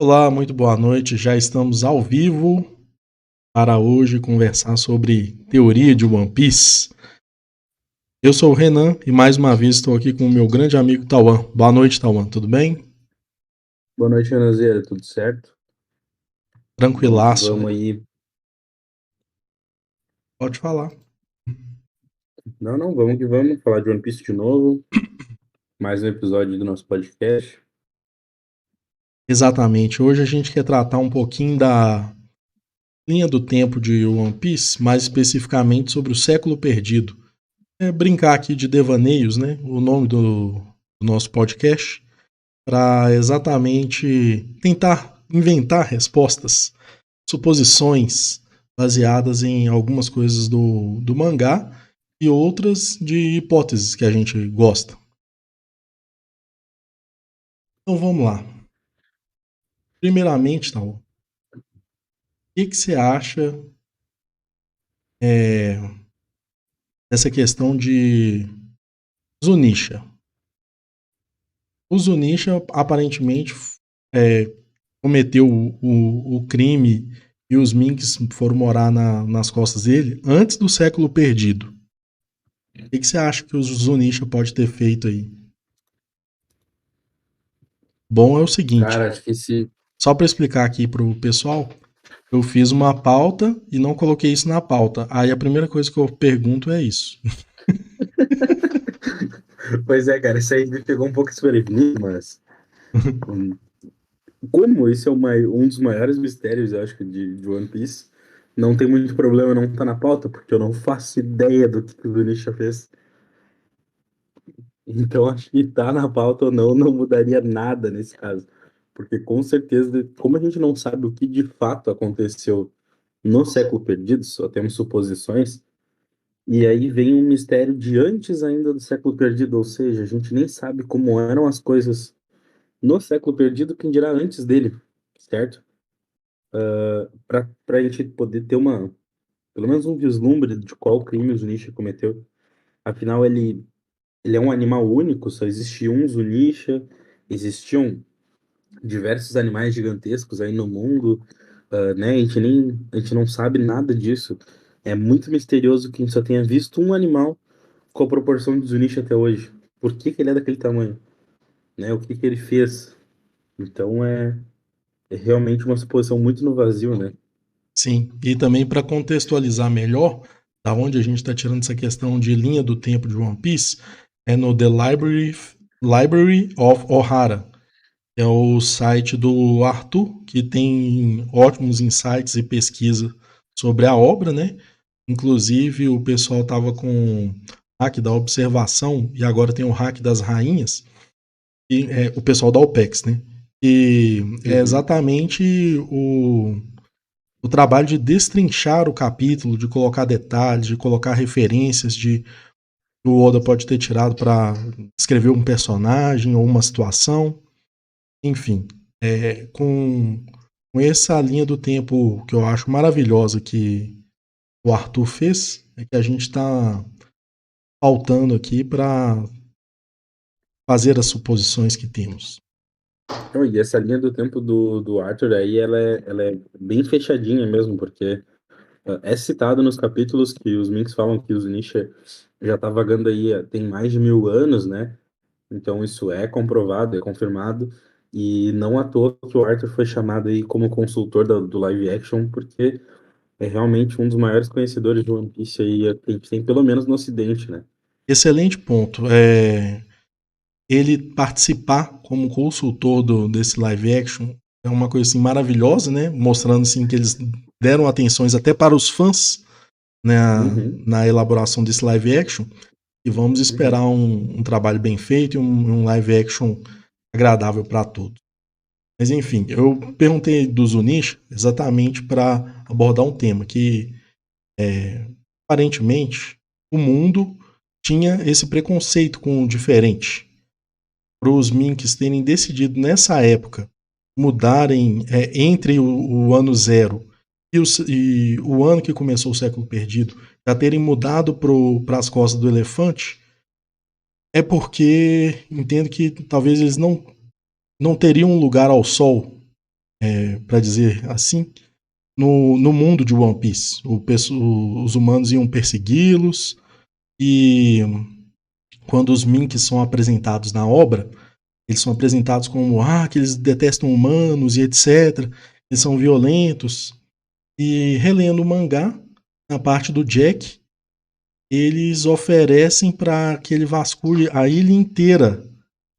Olá, muito boa noite. Já estamos ao vivo para hoje conversar sobre teoria de One Piece. Eu sou o Renan e mais uma vez estou aqui com o meu grande amigo Tauan. Boa noite, Tauan. Tudo bem? Boa noite, Renazeira, tudo certo? Vamos que Tranquilaço. vamos aí. Pode falar. Não, vamos que vamos falar de One Piece de novo. Mais um episódio do nosso podcast. Exatamente. Hoje a gente quer tratar um pouquinho da linha do tempo de One Piece, mais especificamente sobre o século perdido. É brincar aqui de devaneios, né? O nome do nosso podcast, para exatamente tentar inventar respostas, suposições baseadas em algumas coisas do mangá e outras de hipóteses que a gente gosta. Então vamos lá. Primeiramente, Tal, o que você acha dessa questão de Zunisha? O Zunisha aparentemente é, cometeu o crime e os Minks foram morar nas costas dele antes do século perdido. O que você acha que o Zunisha pode ter feito aí? Bom, é o seguinte, Cara, acho que esse. só para explicar aqui pro pessoal, eu fiz uma pauta e não coloquei isso na pauta. Aí a primeira coisa que eu pergunto é isso. Pois é, cara, isso aí me pegou um pouco desprevenido, mas. hum, Como isso é um dos maiores mistérios, eu acho, de One Piece, não tem muito problema não estar na pauta, porque eu não faço ideia do que o Zunisha fez. Então, acho que tá na pauta ou não mudaria nada nesse caso. Porque com certeza, como a gente não sabe o que de fato aconteceu no século perdido, só temos suposições, e aí vem um mistério de antes ainda do século perdido, ou seja, a gente nem sabe como eram as coisas no século perdido, quem dirá antes dele, certo? Para a gente poder ter pelo menos um vislumbre de qual crime o Zunisha cometeu. Afinal, ele é um animal único, só existe um Zunisha, existiam diversos animais gigantescos aí no mundo, né? A gente não sabe nada disso. É muito misterioso que a gente só tenha visto um animal com a proporção de Zunisha até hoje. Por que que ele é daquele tamanho, né? O que que ele fez? Então é realmente uma suposição muito no vazio, né? Sim, e também para contextualizar melhor, da onde a gente está tirando essa questão de linha do tempo de One Piece, é no Library of Ohara, que é o site do Arthur, que tem ótimos insights e pesquisa sobre a obra, né? Inclusive, o pessoal estava com o hack da observação e agora tem o hack das rainhas, e é o pessoal da OPEX, né? E é Uhum. exatamente o trabalho de destrinchar o capítulo, de colocar detalhes, de colocar referências de que o Oda pode ter tirado para escrever um personagem ou uma situação, enfim, com essa linha do tempo que eu acho maravilhosa que o Arthur fez, é que a gente está pautando aqui para fazer as suposições que temos. Então, e essa linha do tempo do Arthur aí, ela é bem fechadinha mesmo, porque é citado nos capítulos que os Minks falam que o Zunisha já tá vagando aí tem mais de 1000 anos, né? Então isso é comprovado, é confirmado, e não à toa que o Arthur foi chamado aí como consultor do live action, porque é realmente um dos maiores conhecedores de One Piece aí, que a gente tem pelo menos no Ocidente, né? Excelente ponto. Ele participar como consultor desse live action é uma coisa assim maravilhosa, né? Mostrando assim que eles deram atenções até para os fãs, né, Uhum, na elaboração desse live action. E vamos esperar uhum. um trabalho bem feito e um live action agradável para todos. Mas enfim, eu perguntei do Zunisha exatamente para abordar um tema que aparentemente o mundo tinha esse preconceito com o diferente. Para os Minks terem decidido nessa época mudarem entre o ano zero e o ano que começou o século perdido, já terem mudado para as costas do elefante, é porque entendo que talvez eles não teriam um lugar ao sol para dizer assim, no mundo de One Piece. Os humanos iam persegui-los e quando os Minks são apresentados na obra, eles são apresentados como que eles detestam humanos e etc. Eles são violentos. E relendo o mangá, na parte do Jack, eles oferecem para que ele vasculhe a ilha inteira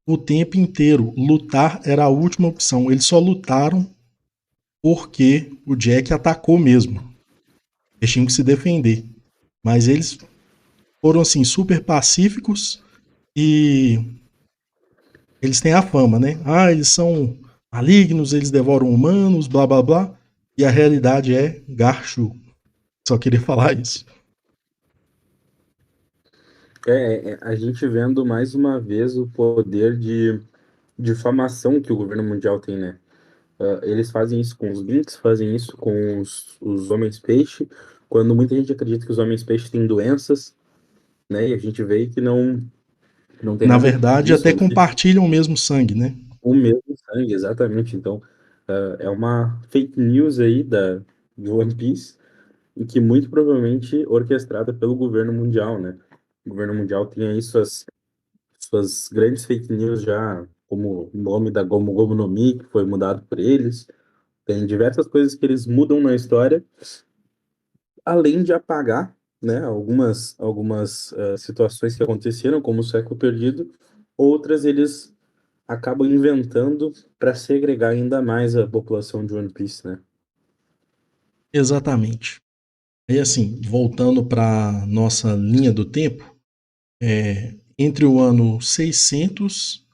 o tempo inteiro. Lutar era a última opção. Eles só lutaram porque o Jack atacou mesmo. Eles tinham que se defender. Mas eles foram assim super pacíficos e eles têm a fama, né? Eles são malignos, eles devoram humanos, blá blá blá. E a realidade é Garchu. Só queria falar isso. A gente vendo mais uma vez o poder de difamação que o governo mundial tem, né? Eles fazem isso com os Binks, fazem isso com os homens-peixe, quando muita gente acredita que os homens-peixe têm doenças, né? E a gente vê que não tem Na nada verdade, disso, até né? compartilham o mesmo sangue, né? O mesmo sangue, exatamente. Então, é uma fake news aí de One Piece, e que muito provavelmente orquestrada pelo governo mundial, né? O governo mundial tem aí suas grandes fake news já, como o nome da Gomu Gomu no Mi, que foi mudado por eles. Tem diversas coisas que eles mudam na história, além de apagar, né, algumas situações que aconteceram, como o século perdido, outras eles acabam inventando para segregar ainda mais a população de One Piece, né? Exatamente. Aí assim, voltando para nossa linha do tempo, entre o ano 600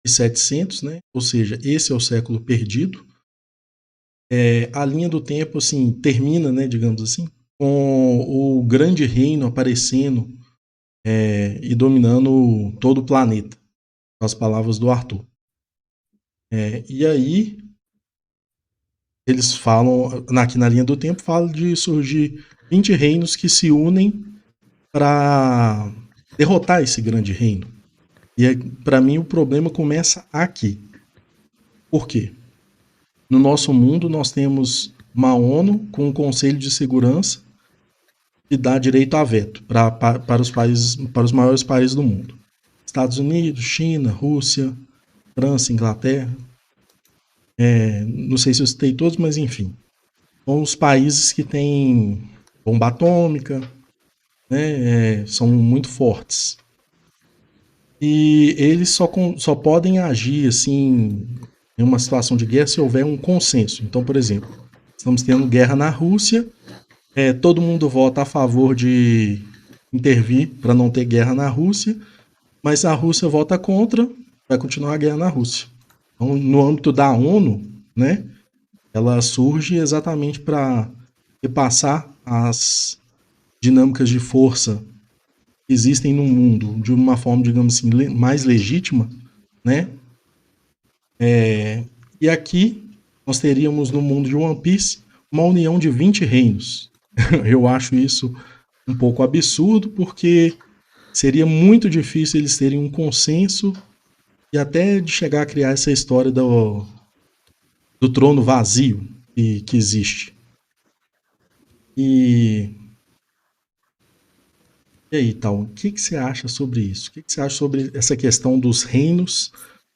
e 700, né? Ou seja, esse é o século perdido. A linha do tempo assim termina, né, digamos assim, com o grande reino aparecendo e dominando todo o planeta, com as palavras do Arthur. E aí eles falam, aqui na linha do tempo, fala de surgir 20 reinos que se unem para derrotar esse grande reino. E para mim o problema começa aqui. Por quê? No nosso mundo nós temos uma ONU com um Conselho de Segurança que dá direito a veto para os países, para os maiores países do mundo. Estados Unidos, China, Rússia, França, Inglaterra. Não sei se eu citei todos, mas enfim. São os países que têm bomba atômica, né, são muito fortes. E eles só podem agir assim em uma situação de guerra se houver um consenso. Então, por exemplo, estamos tendo guerra na Rússia, todo mundo vota a favor de intervir para não ter guerra na Rússia, mas a Rússia vota contra, vai continuar a guerra na Rússia. Então, no âmbito da ONU, né, ela surge exatamente para repassar as dinâmicas de força que existem no mundo de uma forma, digamos assim, mais legítima, né? E aqui nós teríamos no mundo de One Piece uma união de 20 reinos. Eu acho isso um pouco absurdo, porque seria muito difícil eles terem um consenso e até de chegar a criar essa história do trono vazio que existe. E, e aí, tal, o que você acha sobre isso? O que você acha sobre essa questão dos reinos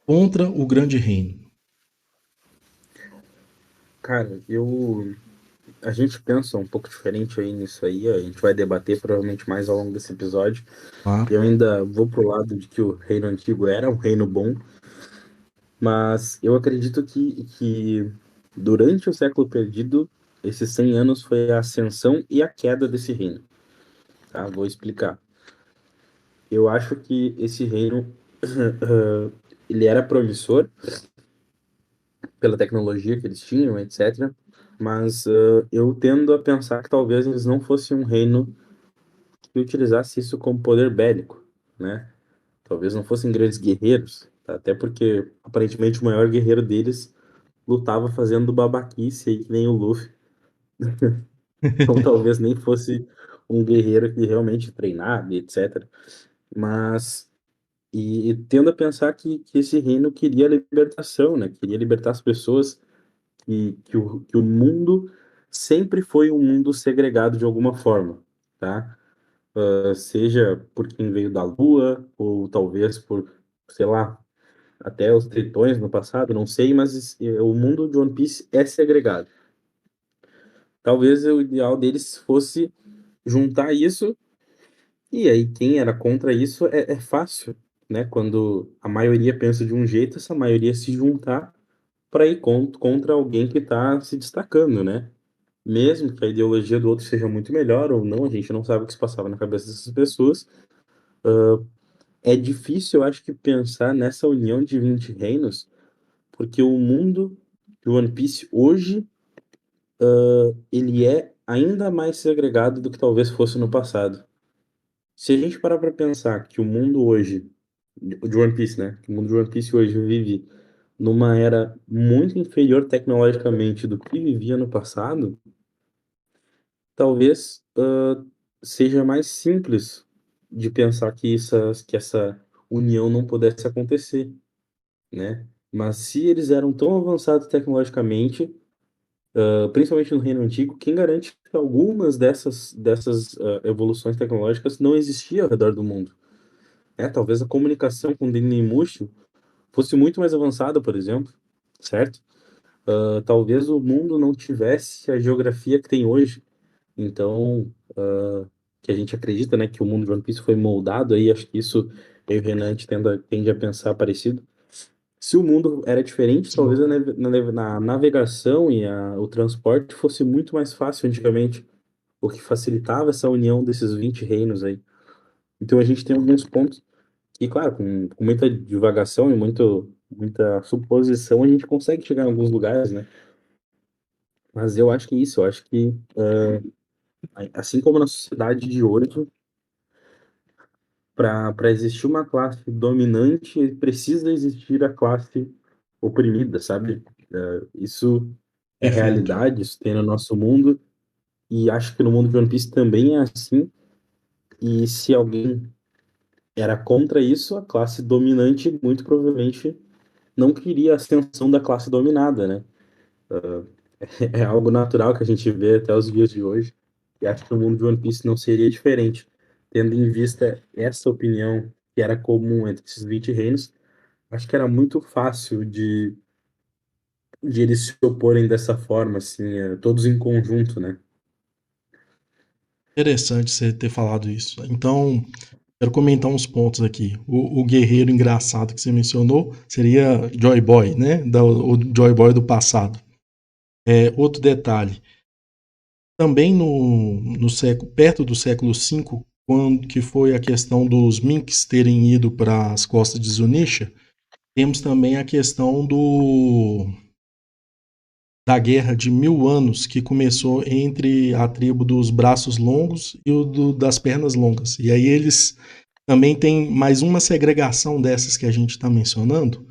contra o grande reino? Cara, a gente pensa um pouco diferente aí nisso aí, a gente vai debater provavelmente mais ao longo desse episódio. Claro. Eu ainda vou pro lado de que o reino antigo era um reino bom, mas eu acredito que durante o século perdido, esses 100 anos foi a ascensão e a queda desse reino, tá? Vou explicar. Eu acho que esse reino ele era promissor pela tecnologia que eles tinham, etc. Mas eu tendo a pensar que talvez eles não fossem um reino que utilizasse isso como poder bélico, né? Talvez não fossem grandes guerreiros, tá? Até porque aparentemente o maior guerreiro deles lutava fazendo babaquice aí, que nem o Luffy. Então talvez nem fosse um guerreiro que realmente treinado, etc. Mas e tendo a pensar que esse reino queria libertação, né? Queria libertar as pessoas que o mundo sempre foi um mundo segregado de alguma forma, tá? Seja por quem veio da Lua, ou talvez por, sei lá, até os tritões no passado, não sei, mas o mundo de One Piece é segregado. Talvez o ideal deles fosse juntar isso, e aí quem era contra isso é fácil, né? Quando a maioria pensa de um jeito, essa maioria se juntar para ir contra alguém que está se destacando, né? Mesmo que a ideologia do outro seja muito melhor ou não, a gente não sabe o que se passava na cabeça dessas pessoas. É difícil, eu acho que, pensar nessa união de 20 reinos, porque o mundo de One Piece hoje, ele é ainda mais segregado do que talvez fosse no passado. Se a gente parar para pensar que o mundo hoje, de One Piece, né? Que o mundo de One Piece hoje vive numa era muito inferior tecnologicamente do que vivia no passado, talvez seja mais simples de pensar que essa união não pudesse acontecer, né? Mas se eles eram tão avançados tecnologicamente, principalmente no Reino Antigo, quem garante que algumas dessas evoluções tecnológicas não existiam ao redor do mundo? Né? Talvez a comunicação com Dinimush fosse muito mais avançada, por exemplo, certo? Talvez o mundo não tivesse a geografia que tem hoje. Então, que a gente acredita, né, que o mundo de One Piece foi moldado aí, acho que isso eu e o Renan a gente tende a pensar parecido. Se o mundo era diferente, talvez Sim. na navegação e o transporte fosse muito mais fácil antigamente, o que facilitava essa união desses 20 reinos aí. Então a gente tem alguns pontos que, claro, com muita divagação e muita suposição, a gente consegue chegar em alguns lugares, né? Mas eu acho que é isso, eu acho que, assim como na sociedade de hoje, para existir uma classe dominante, precisa existir a classe oprimida, sabe? Isso é Perfeito. realidade, isso tem no nosso mundo, e acho que no mundo de One Piece também é assim. E se alguém era contra isso, a classe dominante muito provavelmente não queria a ascensão da classe dominada, né? É algo natural que a gente vê até os dias de hoje, e acho que no mundo de One Piece não seria diferente, tendo em vista essa opinião que era comum entre esses 20 reinos. Acho que era muito fácil de eles se oporem dessa forma, assim, todos em conjunto, né? Interessante você ter falado isso. Então, quero comentar uns pontos aqui. O guerreiro engraçado que você mencionou seria Joy Boy, né? O Joy Boy do passado. Outro detalhe. Também no século, perto do século V, quando que foi a questão dos Minks terem ido para as costas de Zunisha, temos também a questão da Guerra de 1000 anos, que começou entre a tribo dos braços longos e das pernas longas. E aí eles também têm mais uma segregação dessas que a gente está mencionando,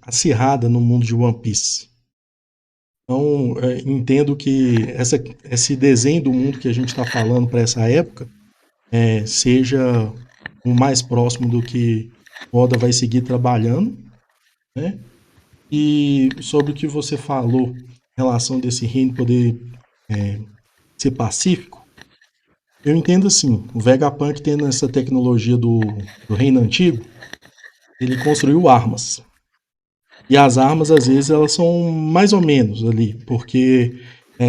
acirrada no mundo de One Piece. Então, entendo que esse desenho do mundo que a gente está falando para essa época seja o mais próximo do que Oda vai seguir trabalhando, né? E sobre o que você falou em relação desse reino poder ser pacífico, eu entendo assim, o Vegapunk tendo essa tecnologia do reino antigo, ele construiu armas. E as armas, às vezes, elas são mais ou menos ali, porque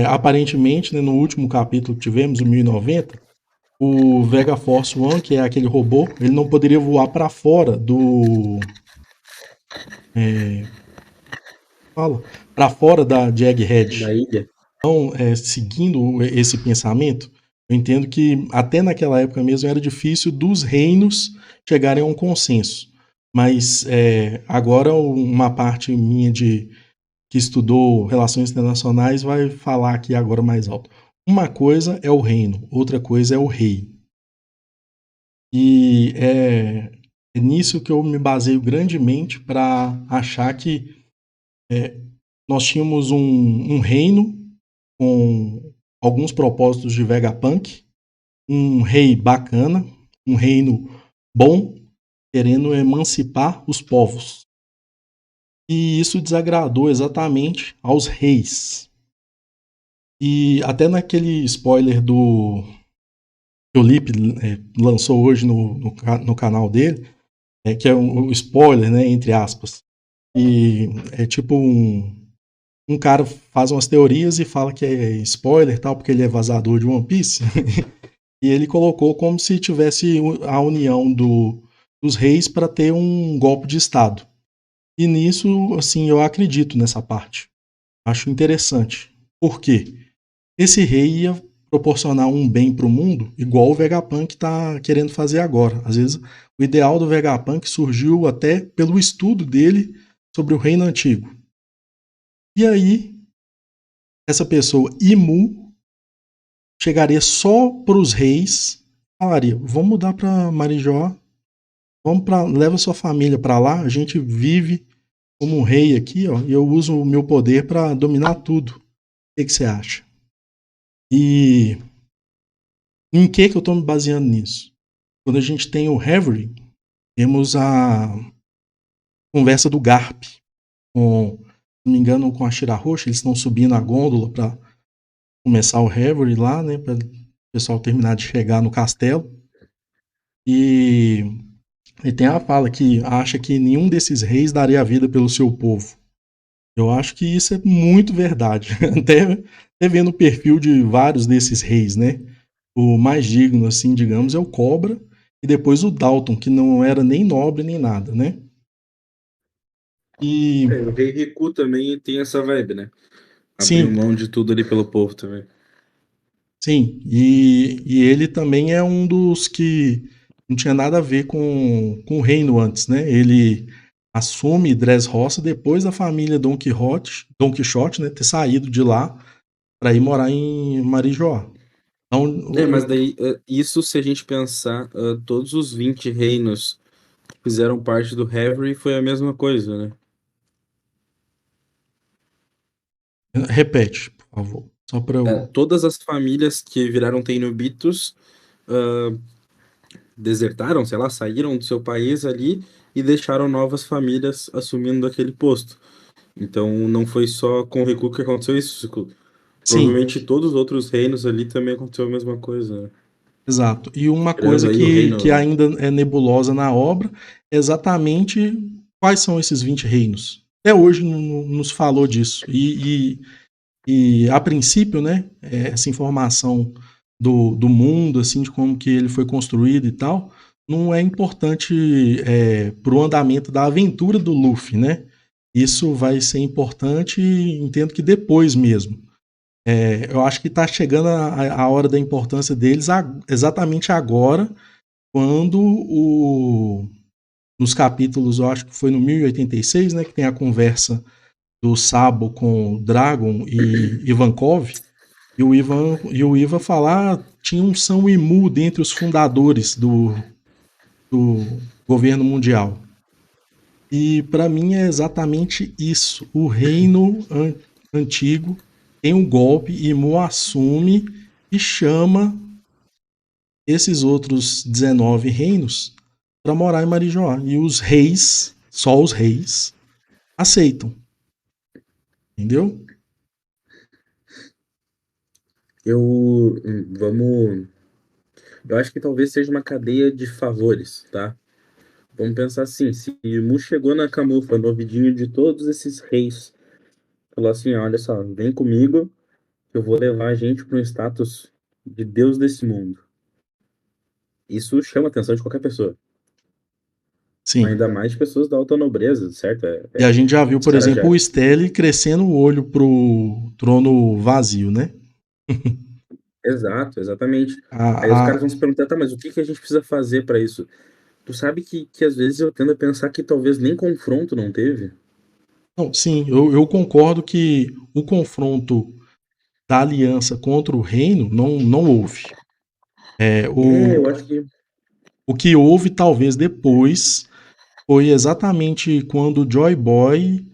aparentemente, né, no último capítulo que tivemos, o 1090, o Vega Force One, que é aquele robô, ele não poderia voar para fora fala, para fora de Da Egghead. ilha. Então, seguindo esse pensamento, eu entendo que até naquela época mesmo era difícil dos reinos chegarem a um consenso. Mas agora uma parte minha que estudou relações internacionais vai falar aqui agora mais alto. Uma coisa é o reino, outra coisa é o rei. E é nisso que eu me baseio grandemente para achar que nós tínhamos um reino com alguns propósitos de Vegapunk, um rei bacana, um reino bom, querendo emancipar os povos. E isso desagradou exatamente aos reis. E até naquele spoiler que o Lipe lançou hoje no canal dele, que é um spoiler, né, entre aspas. E é tipo um cara faz umas teorias e fala que é spoiler tal, porque ele é vazador de One Piece. E ele colocou como se tivesse a união dos reis para ter um golpe de Estado. E nisso, assim, eu acredito nessa parte. Acho interessante. Por quê? Esse rei ia proporcionar um bem para o mundo, igual o Vegapunk está querendo fazer agora. Às vezes, o ideal do Vegapunk surgiu até pelo estudo dele sobre o reino antigo. E aí, essa pessoa, Imu, chegaria só para os reis, falaria: vamos mudar para Marijó, leva sua família para lá, a gente vive como um rei aqui, ó, e eu uso o meu poder para dominar tudo. O que você acha? E em que eu estou me baseando nisso? Quando a gente tem o Reverie, temos a conversa do Garp, com, se não me engano, com a Shira Roxa, eles estão subindo a gôndola para começar o Reverie lá, né, para o pessoal terminar de chegar no castelo. E tem a fala que acha que nenhum desses reis daria a vida pelo seu povo. Eu acho que isso é muito verdade. Até vendo o perfil de vários desses reis, né? O mais digno, assim, digamos, é o Cobra, e depois o Dalton, que não era nem nobre nem nada, né? E O Rei Riku também tem essa vibe, né? Abriu sim, mão de tudo ali pelo povo também. sim, e ele também é um dos que não tinha nada a ver com o reino antes, né? Ele assume Dressrosa depois da família Don Quixote, né, ter saído de lá para ir morar em Marijoá. Então, Mas daí, isso se a gente pensar, todos os 20 reinos que fizeram parte do Reverie foi a mesma coisa, né? repete, por favor, só para eu. Todas as famílias que viraram Tenryubitos desertaram, sei lá, saíram do seu país ali e deixaram novas famílias assumindo aquele posto. Então não foi só com o Riku que aconteceu isso. Sim, Provavelmente todos os outros reinos ali também aconteceu a mesma coisa, né? exato. E uma Tirando coisa aí o que reino. ainda é nebulosa na obra é exatamente quais são esses 20 reinos. Até hoje não nos falou disso. E a princípio, né, essa informação do mundo, assim, de como que ele foi construído e tal, não é importante para o andamento da aventura do Luffy, né? Isso vai ser importante, entendo que depois mesmo. Eu acho que está chegando a hora da importância deles exatamente agora, quando nos capítulos, eu acho que foi no 1086, né, que tem a conversa do Sabo com o Dragon e Ivankov, e o Ivan falar tinha um São Imu dentre os fundadores do governo mundial. E para mim é exatamente isso. O reino antigo tem um golpe, Imu assume e chama esses outros 19 reinos para morar em Marijoá. E os reis, só os reis, aceitam. Entendeu? Vamos. Eu acho que talvez seja uma cadeia de favores, tá? Vamos pensar assim: se Mu chegou na Camufa, no ouvidinho de todos esses reis, falou assim: olha só, vem comigo, que eu vou levar a gente para um status de Deus desse mundo. Isso chama a atenção de qualquer pessoa. Sim. Ainda mais de pessoas da alta nobreza, certo? E a gente já viu, Os por caras exemplo, já. o Stelle crescendo o olho pro trono vazio, né? Exato, exatamente. A, Aí os a, caras vão se perguntar, tá, mas o que que a gente precisa fazer para isso? Tu sabe que às vezes eu tendo a pensar que talvez nem confronto não teve? não, sim, eu concordo que o confronto da aliança contra o reino não houve. É, Eu acho que. o que houve, talvez depois, foi exatamente quando o Joy Boy.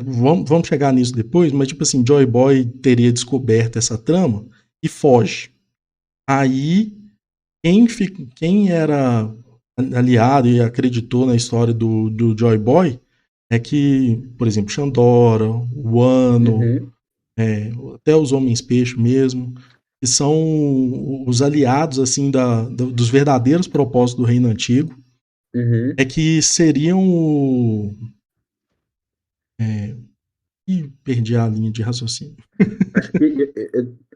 Vamos chegar nisso depois, mas tipo assim, Joy Boy teria descoberto essa trama e foge. Aí, quem era aliado e acreditou na história do Joy Boy é que, por exemplo, Xandora, Wano, Uhum, até os Homens-Peixe mesmo, que são os aliados assim dos verdadeiros propósitos do Reino Antigo, uhum. é que seriam é, Ih, perdi a linha de raciocínio. Acho que.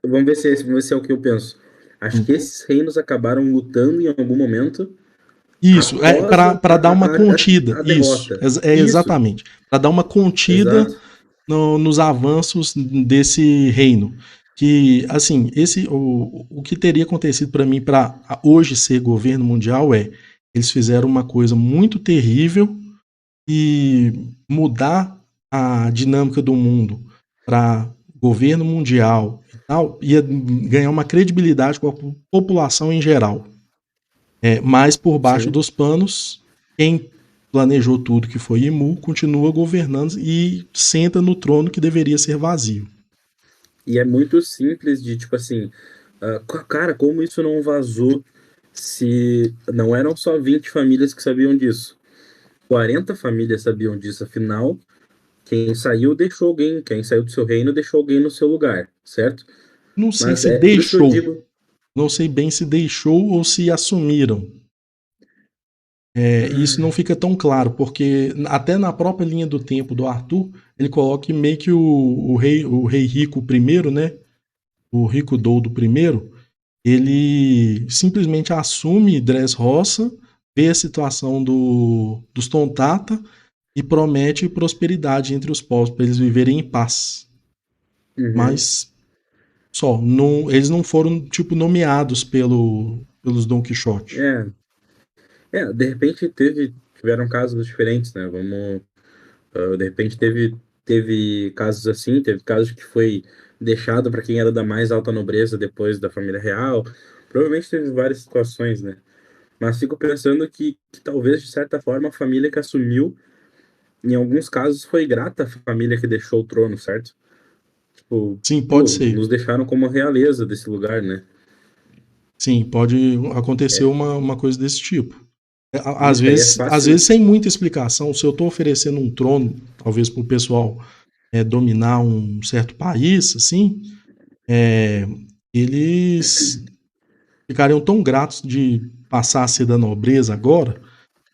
Vamos ver se é o que eu penso. Acho que esses reinos acabaram lutando em algum momento Isso, após para dar uma contida. a Isso, derrota. é Isso, exatamente. Para dar uma contida exato. nos avanços desse reino. Que, assim, o que teria acontecido para mim para hoje ser governo mundial é eles fizeram uma coisa muito terrível e mudar a dinâmica do mundo para governo mundial e tal, ia ganhar uma credibilidade com a população em geral. Mas por baixo Sim. dos panos, quem planejou tudo, que foi Imu, continua governando e senta no trono que deveria ser vazio. E é muito simples de, tipo assim, cara, como isso não vazou se não eram só 20 famílias que sabiam disso? 40 famílias sabiam disso, afinal, quem saiu deixou alguém, quem saiu do seu reino deixou alguém no seu lugar, certo? Não sei Mas se é por isso que eu deixou, digo, não sei bem se deixou ou se assumiram. Isso não fica tão claro, porque até na própria linha do tempo do Arthur, ele coloca que meio que o rei Rico I, né? O Rico Doudo I, ele simplesmente assume Dressrosa, vê a situação dos Tontata e promete prosperidade entre os povos para eles viverem em paz. uhum, Mas só, não, eles não foram tipo nomeados pelos Dom Quixote. é, de repente tiveram casos diferentes, né? De repente teve casos assim, teve casos que foi deixado para quem era da mais alta nobreza depois da família real. Provavelmente teve várias situações, né? Mas fico pensando que talvez, de certa forma, a família que assumiu, em alguns casos, foi grata à família que deixou o trono, certo? Tipo, Sim, pode pô, ser. nos deixaram como realeza desse lugar, né? Sim, pode acontecer É, uma coisa desse tipo. Às isso aí é vezes, às vezes fácil. sem muita explicação. Se eu estou oferecendo um trono, talvez para o pessoal dominar um certo país, assim, é, eles ficariam tão gratos de passar a ser da nobreza agora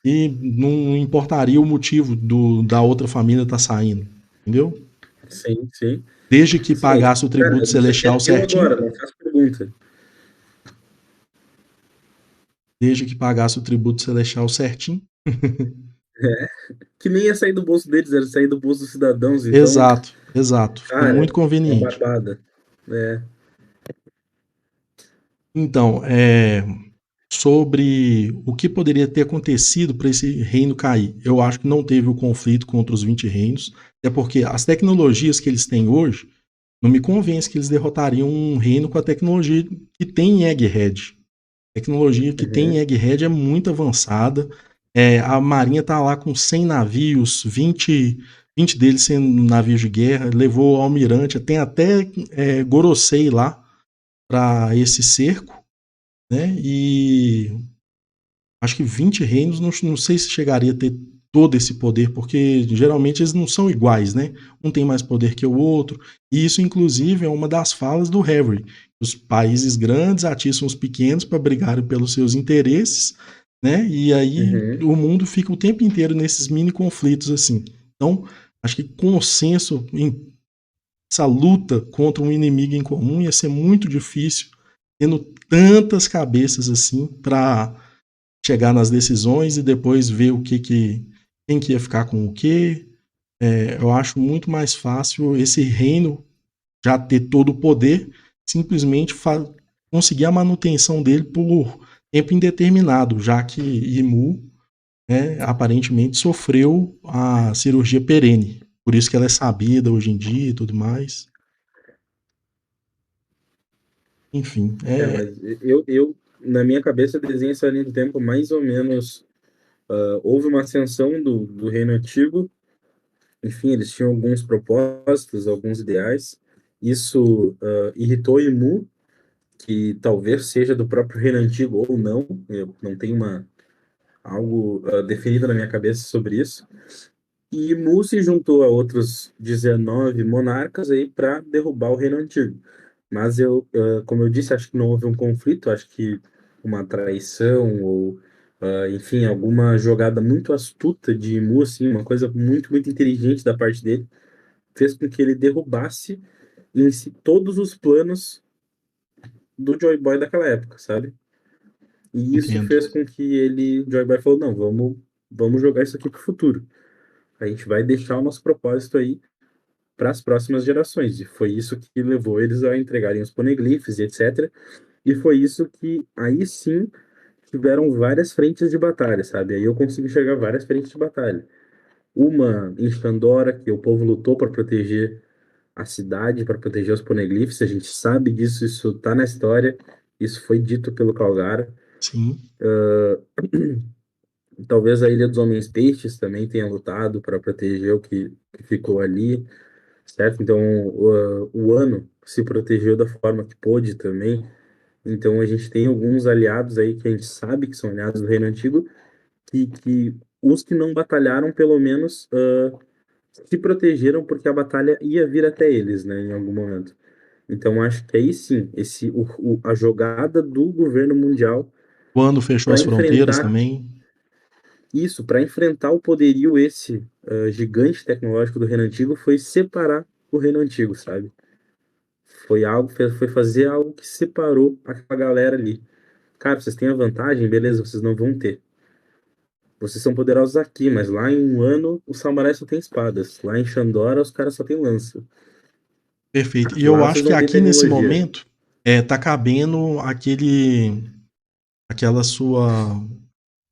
e não importaria o motivo da outra família estar saindo, entendeu? Sim, sim. Desde que Sim, é pagasse tipo, o tributo cara, você celestial perdeu certinho, agora, não faz pergunta. desde que pagasse o tributo celestial certinho. É, que nem ia sair do bolso deles, era sair do bolso dos cidadãos, então, Exato, exato. Fica cara, muito uma conveniente. barbada. É, Então, sobre o que poderia ter acontecido para esse reino cair. Eu acho que não teve o conflito contra os 20 reinos, até porque as tecnologias que eles têm hoje não me convence que eles derrotariam um reino com a tecnologia que tem em Egghead. A tecnologia que tem em uhum. Egghead é muito avançada. A Marinha está lá com 100 navios, 20 deles sendo navios de guerra, levou o almirante, tem até Gorosei lá para esse cerco, né? E acho que 20 reinos, não sei se chegaria a ter todo esse poder, porque geralmente eles não são iguais, né? Um tem mais poder que o outro, e isso, inclusive, é uma das falas do Harry. Os países grandes atiçam os pequenos para brigarem pelos seus interesses, né? E aí Uhum. o mundo fica o tempo inteiro nesses mini conflitos assim. Então, acho que consenso em essa luta contra um inimigo em comum ia ser muito difícil, tendo tantas cabeças assim para chegar nas decisões e depois ver quem que ia ficar com o quê. Eu acho muito mais fácil esse reino já ter todo o poder, simplesmente conseguir a manutenção dele por tempo indeterminado, já que Imu, né, aparentemente sofreu a cirurgia perene. Por isso que ela é sabida hoje em dia e tudo mais. Enfim, Mas na minha cabeça, desenho essa linha do tempo mais ou menos. Houve uma ascensão do Reino Antigo, enfim, eles tinham alguns propósitos, alguns ideais. Isso irritou Imu, que talvez seja do próprio Reino Antigo ou não, eu não tenho algo definido na minha cabeça sobre isso. E Mu se juntou a outros 19 monarcas aí para derrubar o Reino Antigo. Mas como eu disse, acho que não houve um conflito, acho que uma traição ou, enfim, alguma jogada muito astuta de Mu, assim, uma coisa muito, muito inteligente da parte dele, fez com que ele derrubasse em si todos os planos do Joy Boy daquela época, sabe? E isso Entendo. fez com que ele, Joy Boy falou, não, vamos jogar isso aqui pro futuro. A gente vai deixar o nosso propósito aí para as próximas gerações. E foi isso que levou eles a entregarem os poneglyphs e etc. E foi isso que aí sim tiveram várias frentes de batalha, sabe? Aí eu consigo enxergar várias frentes de batalha. Uma em Shandora, que o povo lutou para proteger a cidade, para proteger os poneglyphs. A gente sabe disso, isso tá na história. Isso foi dito pelo Calgara. Sim. Talvez a Ilha dos Homens Peixes também tenha lutado para proteger o que ficou ali, certo? Então, o Ano se protegeu da forma que pôde também. Então, a gente tem alguns aliados aí que a gente sabe que são aliados do Reino Antigo, que os que não batalharam, pelo menos, se protegeram porque a batalha ia vir até eles, né, em algum momento. Então, acho que aí sim, a jogada do governo mundial Quando fechou para as fronteiras enfrentar também. isso, para enfrentar o poderio esse gigante tecnológico do Reino Antigo, foi separar o Reino Antigo, sabe? Foi fazer algo que separou aquela galera ali. Cara, vocês têm a vantagem, beleza, vocês não vão ter. Vocês são poderosos aqui, mas lá em um ano os samurais só têm espadas. Lá em Xandora os caras só têm lança. Perfeito. E eu Lá acho vocês que não têm aqui nesse tecnologia. momento tá cabendo aquela sua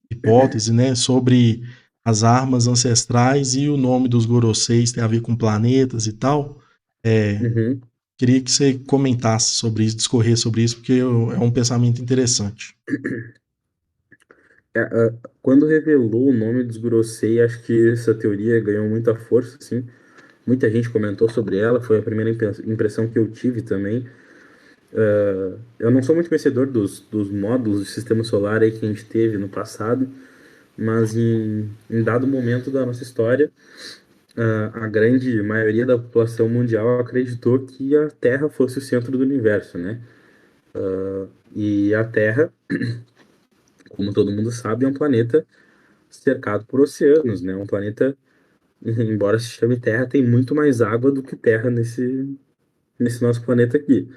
hipótese, né, sobre as armas ancestrais e o nome dos Goroseis tem a ver com planetas e tal. É, Uhum. queria que você comentasse sobre isso, discorrer sobre isso, porque é um pensamento interessante. Quando revelou o nome dos Gurosei, acho que essa teoria ganhou muita força, assim. Muita gente comentou sobre ela, foi a primeira impressão que eu tive também. Eu não sou muito conhecedor dos módulos do sistema solar aí que a gente teve no passado, mas em dado momento da nossa história, a grande maioria da população mundial acreditou que a Terra fosse o centro do universo, né? E a Terra, como todo mundo sabe, é um planeta cercado por oceanos, né? Um planeta, embora se chame Terra, tem muito mais água do que terra nesse nosso planeta aqui.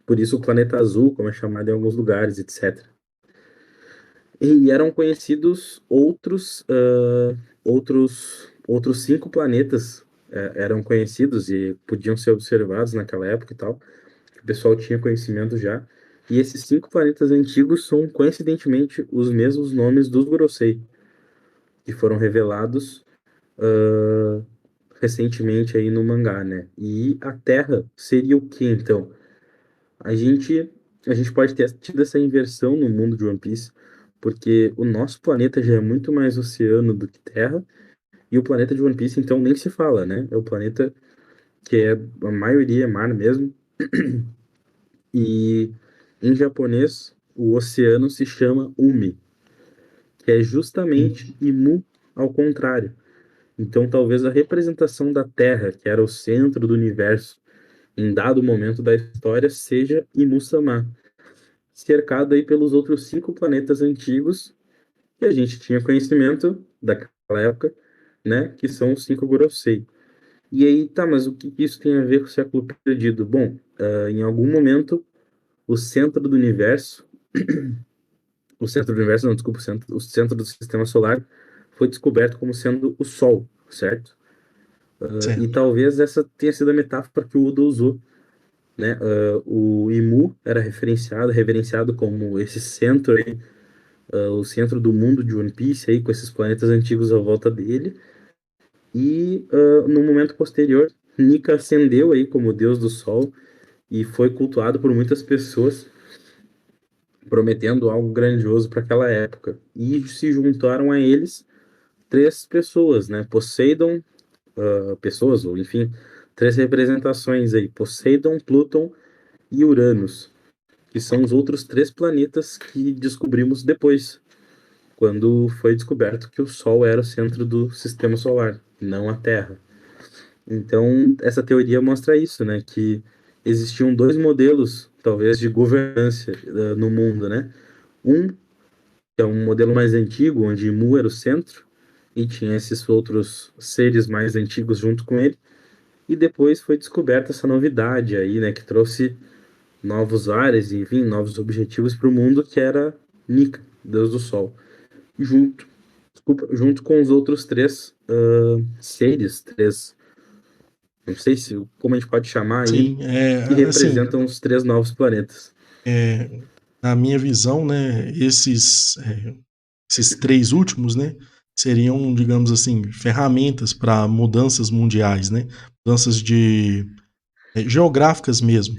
Por isso o planeta azul, como é chamado em alguns lugares, etc. E eram conhecidos outros 5 planetas eram conhecidos e podiam ser observados naquela época e tal. O pessoal tinha conhecimento já. E esses 5 planetas antigos são, coincidentemente, os mesmos nomes dos Gorosei, que foram revelados ah, recentemente aí no mangá, né? E a Terra seria o que, então? A gente, a gente pode ter tido essa inversão no mundo de One Piece, porque o nosso planeta já é muito mais oceano do que terra, e o planeta de One Piece, então, nem se fala, né? É o planeta que é, a maioria é mar mesmo, e em japonês, o oceano se chama Umi, que é justamente Imu ao contrário. Então, talvez a representação da Terra, que era o centro do universo, em dado momento da história, seja Imu-sama, cercado aí pelos outros 5 planetas antigos que a gente tinha conhecimento daquela época, né? Que são os 5 Gorosei. E aí, tá, mas o que isso tem a ver com o século perdido? Bom, em algum momento, o centro do universo, o centro do universo, não, desculpa, o centro do sistema solar foi descoberto como sendo o Sol, certo? E Certo. talvez essa tenha sido a metáfora que o Oda usou, né? O Imu era reverenciado como esse centro aí, o centro do mundo de One Piece aí, com esses planetas antigos à volta dele. E no momento posterior, Nika ascendeu aí como deus do sol e foi cultuado por muitas pessoas, prometendo algo grandioso para aquela época. E se juntaram a eles 3 pessoas, né? Poseidon, pessoas, ou enfim, 3 representações aí: Poseidon, Pluton e Uranus, que são os outros 3 planetas que descobrimos depois, quando foi descoberto que o Sol era o centro do sistema solar. não a Terra. Então, essa teoria mostra isso, né? Que existiam dois modelos, talvez, de governança no mundo, né? Um, que é um modelo mais antigo, onde Mu era o centro, e tinha esses outros seres mais antigos junto com ele. E depois foi descoberta essa novidade aí, né? Que trouxe novos ares, enfim, novos objetivos para o mundo, que era Nika, Deus do Sol. Junto, desculpa, junto com os outros três seres, três, não sei se como a gente pode chamar aí, Sim, que assim, representam os três novos planetas. na minha visão, né, esses três últimos, né, seriam, digamos assim, ferramentas para mudanças mundiais, né, mudanças geográficas mesmo,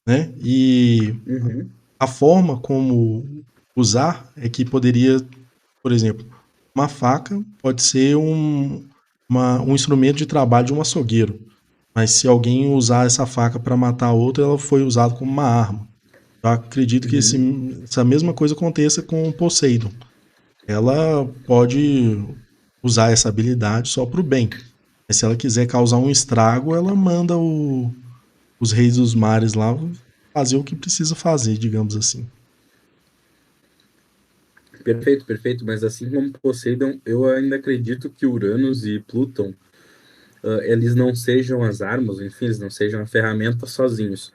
né, e Uhum. a forma como usar é que poderia, por exemplo, uma faca pode ser um instrumento de trabalho de um açougueiro, mas se alguém usar essa faca para matar outra, ela foi usada como uma arma. Eu acredito que Uhum. essa mesma coisa aconteça com Poseidon. Ela pode usar essa habilidade só para o bem. Mas se ela quiser causar um estrago, ela manda os reis dos mares lá fazer o que precisa fazer, digamos assim. Perfeito, perfeito. Mas assim como Poseidon, eu ainda acredito que Uranus e Plutão, eles não sejam as armas, enfim, eles não sejam a ferramenta sozinhos.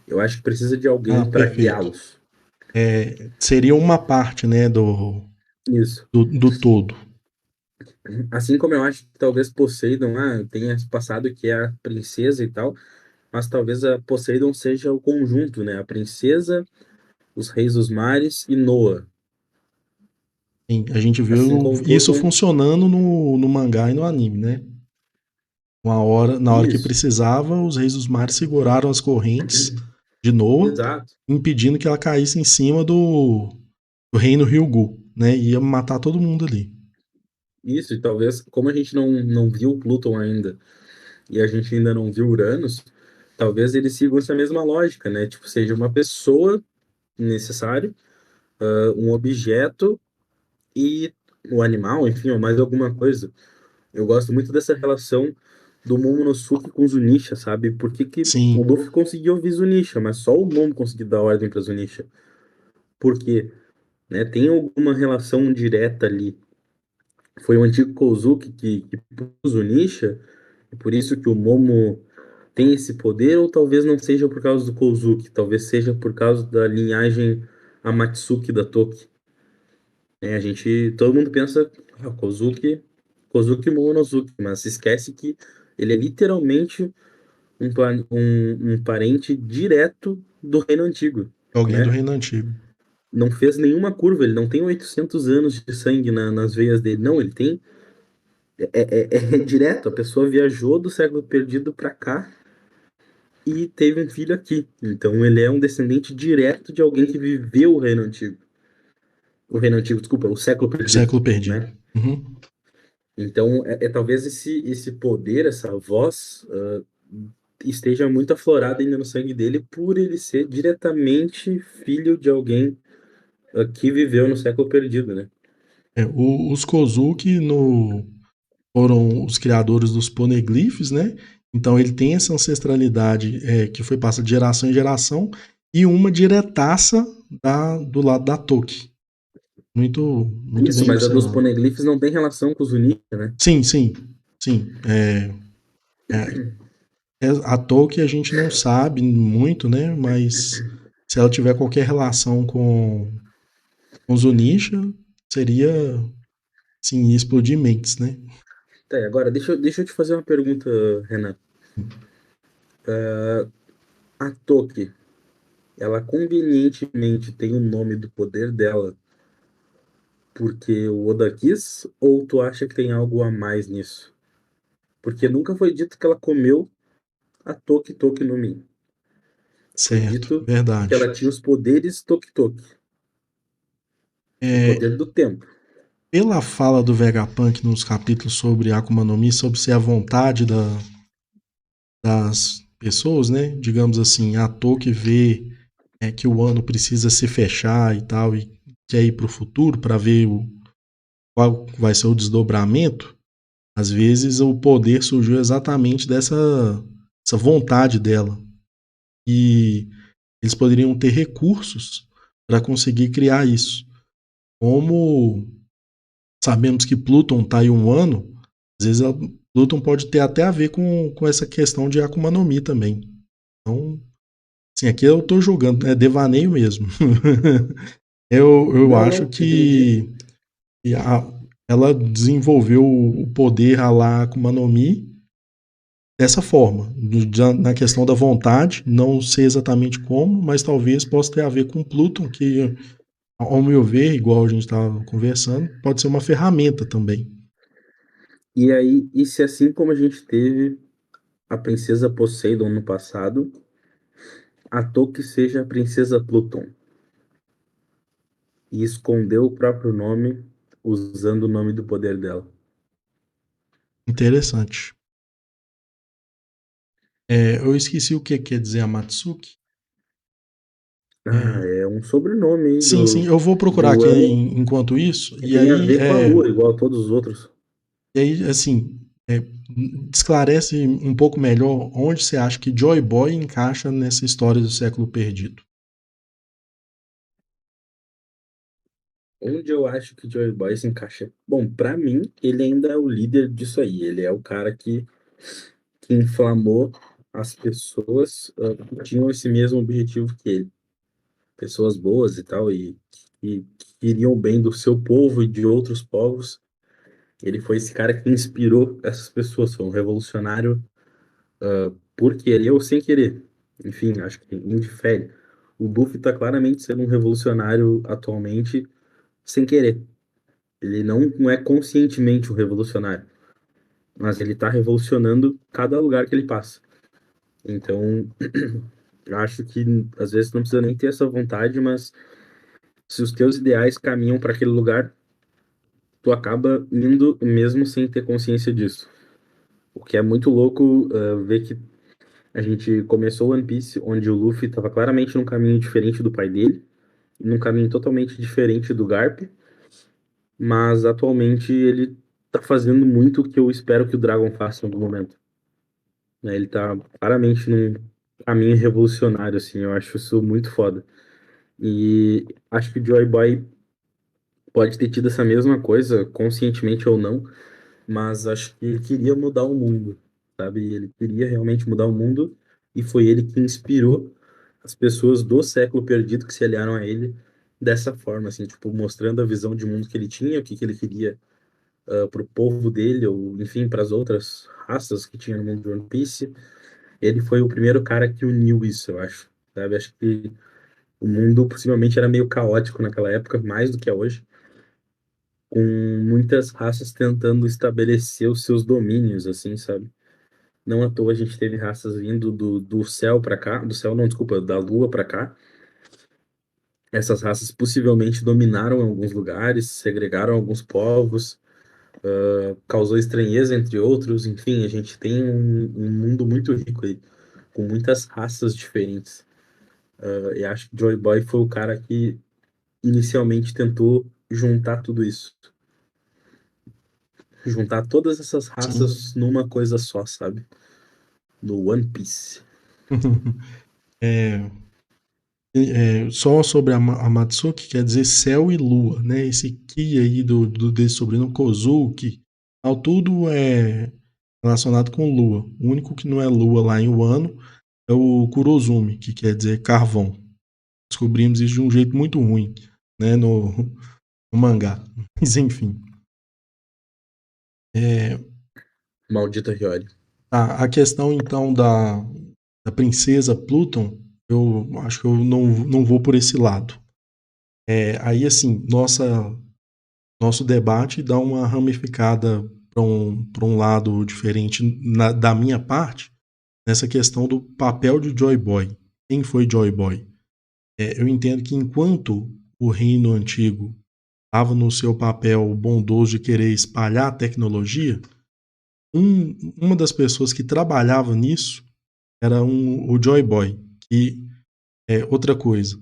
Eu acho que precisa de Ah, alguém para perfeito. guiá-los. Seria uma parte, né, Isso. do todo. Assim como eu acho que talvez Poseidon tenha passado que é a princesa e tal, mas talvez a Poseidon seja o conjunto, né? A princesa, os reis dos mares e Noah. Sim, a gente Assim viu como isso Plutão. funcionando no mangá e no anime, né? Na hora que Isso, precisava, os reis dos mares seguraram as correntes de Noa, exato. impedindo que ela caísse em cima do reino Ryugu, né? Ia matar todo mundo ali. Isso, e talvez, como a gente não viu Plutão ainda e a gente ainda não viu Uranus, talvez eles sigam essa mesma lógica, né? Tipo, seja uma pessoa necessário, um objeto e o animal, enfim, ou mais alguma coisa. Eu gosto muito dessa relação do Momonosuke com Zunisha, sabe? Por que que o Sim, Luffy conseguiu ouvir Zunisha, mas só o Momo conseguiu dar ordem para Zunisha? Por quê? Né? Tem alguma relação direta ali. Foi o antigo Kozuki que pôs Zunisha, e por isso que o Momo tem esse poder, ou talvez não seja por causa do Kozuki, talvez seja por causa da linhagem Amatsuki da Toki. Todo mundo pensa, Kozuki Momonosuke, mas se esquece que ele é literalmente um parente direto do Reino Antigo, alguém do né? reino antigo. Não fez nenhuma curva, ele não tem 800 anos de sangue nas veias dele, não, ele tem. É direto, a pessoa viajou do século perdido pra cá e teve um filho aqui. Então ele é um descendente direto de alguém que viveu o Reino Antigo. O Reino Antigo, desculpa, o século O perdido, século perdido. né? Uhum. Então talvez esse poder, essa voz, esteja muito aflorada ainda no sangue dele por ele ser diretamente filho de alguém que viveu no século perdido, né? Os Kozuki foram os criadores dos poneglyphs, né? Então ele tem essa ancestralidade que foi passada de geração em geração e uma diretaça do lado da Toki. Muito, muito Isso, bem mas a dos observado. poneglyphs não tem relação com os Unisha, né? Sim, sim, sim. É, a Tolkien a gente não sabe muito, né? Mas se ela tiver qualquer relação com Zunisha, seria, sim, explodir mentes, né? Tá, e agora deixa eu te fazer uma pergunta, Renan. A Toki, ela convenientemente tem o nome do poder dela porque o Oda quis, ou tu acha que tem algo a mais nisso? Porque nunca foi dito que ela comeu a Toki Toki no Mi. Foi Certo, dito que verdade. ela tinha os poderes Toki Toki, o É, poder do tempo. pela fala do Vegapunk nos capítulos sobre Akuma no Mi, sobre ser a vontade das pessoas, né? Digamos assim, a Tolkien vê que o ano precisa se fechar e tal, e quer ir para o futuro para ver qual vai ser o desdobramento. Às vezes o poder surgiu exatamente essa vontade dela. E eles poderiam ter recursos para conseguir criar isso. Como sabemos que Pluton está em um ano, às vezes Pluton pode ter até a ver com essa questão de Akuma no Mi também. Então, assim, aqui eu estou julgando, é devaneio mesmo. eu Não, acho não, entendi. que ela desenvolveu o poder a lá Akuma no Mi dessa forma, na questão da vontade, não sei exatamente como, mas talvez possa ter a ver com Pluton, que, ao meu ver, igual a gente estava conversando, pode ser uma ferramenta também. E aí, e se assim como a gente teve a princesa Poseidon no passado, a Toque seja a princesa Pluton e escondeu o próprio nome usando o nome do poder dela. Interessante. Eu esqueci o que quer dizer Amatsuki. Ah, É, é um sobrenome aí sim, sim, eu vou procurar do aqui ano enquanto isso, que tem a ver com a Lua, igual a todos os outros. assim, esclarece um pouco melhor onde você acha que Joy Boy encaixa nessa história do século perdido. Onde eu acho que Joy Boy se encaixa? Bom, pra mim, ele ainda é o líder disso aí. Ele é o cara que inflamou as pessoas que tinham esse mesmo objetivo que ele. Pessoas boas e tal, e que queriam o bem do seu povo e de outros povos. Ele foi esse cara que inspirou essas pessoas. Foi um revolucionário por querer ou sem querer. Enfim, acho que indifere. O Luffy está claramente sendo um revolucionário atualmente sem querer. Ele não é conscientemente um revolucionário, mas ele está revolucionando cada lugar que ele passa. Então, eu acho que às vezes não precisa nem ter essa vontade, mas se os teus ideais caminham para aquele lugar, tu acaba indo mesmo sem ter consciência disso. O que é muito louco ver que a gente começou One Piece onde o Luffy estava claramente num caminho diferente do pai dele, num caminho totalmente diferente do Garp, mas atualmente ele tá fazendo muito o que eu espero que o Dragon faça em algum momento. Né? Ele tá claramente num caminho revolucionário, assim, eu acho isso muito foda. E acho que o Joy Boy pode ter tido essa mesma coisa, conscientemente ou não, mas acho que ele queria mudar o mundo, sabe? Ele queria realmente mudar o mundo e foi ele que inspirou as pessoas do século perdido que se aliaram a ele dessa forma, assim, tipo, mostrando a visão de mundo que ele tinha, o que que ele queria pro povo dele, ou enfim, para as outras raças que tinha no mundo de One Piece. Ele foi o primeiro cara que uniu isso, eu acho, sabe? Acho que o mundo possivelmente era meio caótico naquela época, mais do que é hoje, com muitas raças tentando estabelecer os seus domínios, assim, sabe? Não à toa a gente teve raças vindo do céu para cá, do céu não, desculpa, da lua para cá. Essas raças possivelmente dominaram alguns lugares, segregaram alguns povos, causou estranheza entre outros. Enfim, a gente tem um mundo muito rico aí, com muitas raças diferentes. E acho que Joy Boy foi o cara que inicialmente tentou juntar tudo isso, juntar todas essas Sim. raças numa coisa só, sabe? No One Piece. É, só sobre a Matsuki, quer dizer céu e lua, né? Esse Ki aí desse sobrenome Kozuki, tal, tudo é relacionado com lua. O único que não é lua lá em Wano é o Kurozumi, que quer dizer carvão. Descobrimos isso de um jeito muito ruim, né? No mangá. Mas enfim. É, Maldita Hiyori. a questão então da princesa Pluton, eu acho que eu não vou por esse lado. Aí assim, nosso debate dá uma ramificada para um lado diferente da minha parte, nessa questão do papel de Joy Boy. Quem foi Joy Boy? Eu entendo que enquanto o reino antigo estava no seu papel bondoso de querer espalhar a tecnologia, uma das pessoas que trabalhava nisso era o Joy Boy. Que é outra coisa.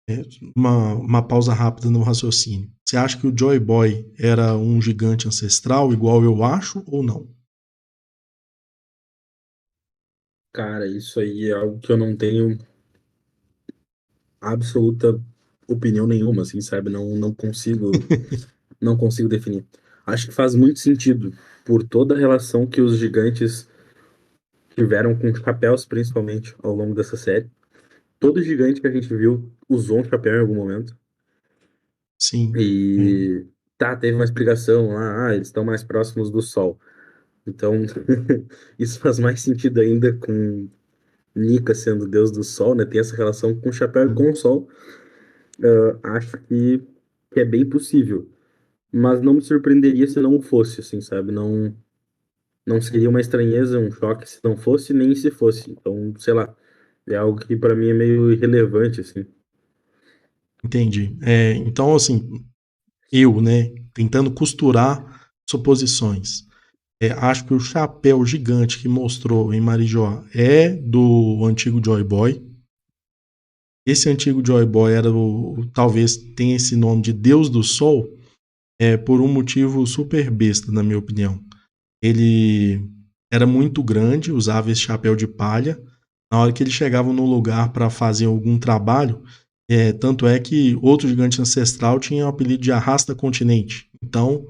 É, uma pausa rápida no raciocínio. Você acha que o Joy Boy era um gigante ancestral, igual eu acho, ou não? Cara, isso aí é algo que eu não tenho absoluta opinião nenhuma, assim, sabe? Não consigo definir. Acho que faz muito sentido por toda a relação que os gigantes tiveram com chapéus, principalmente, ao longo dessa série. Todo gigante que a gente viu usou um chapéu em algum momento. Sim. É, E tá, teve uma explicação lá, eles estão mais próximos do Sol. Então, isso faz mais sentido ainda com Nika sendo deus do Sol, né? Tem essa relação com o chapéu e com o Sol. Acho que é bem possível. Mas não me surpreenderia se não fosse, assim, sabe? Não seria uma estranheza, um choque se não fosse, nem se fosse. Então, sei lá, é algo que para mim é meio irrelevante, assim. entendi. Então, assim, eu, né, tentando costurar suposições. Acho que o chapéu gigante que mostrou em Marijó é do antigo Joy Boy. Esse antigo Joy Boy era talvez tenha esse nome de Deus do Sol, por um motivo super besta, na minha opinião. Ele era muito grande, usava esse chapéu de palha. Na hora que ele chegava no lugar para fazer algum trabalho, tanto é que outro gigante ancestral tinha o apelido de Arrasta Continente. Então,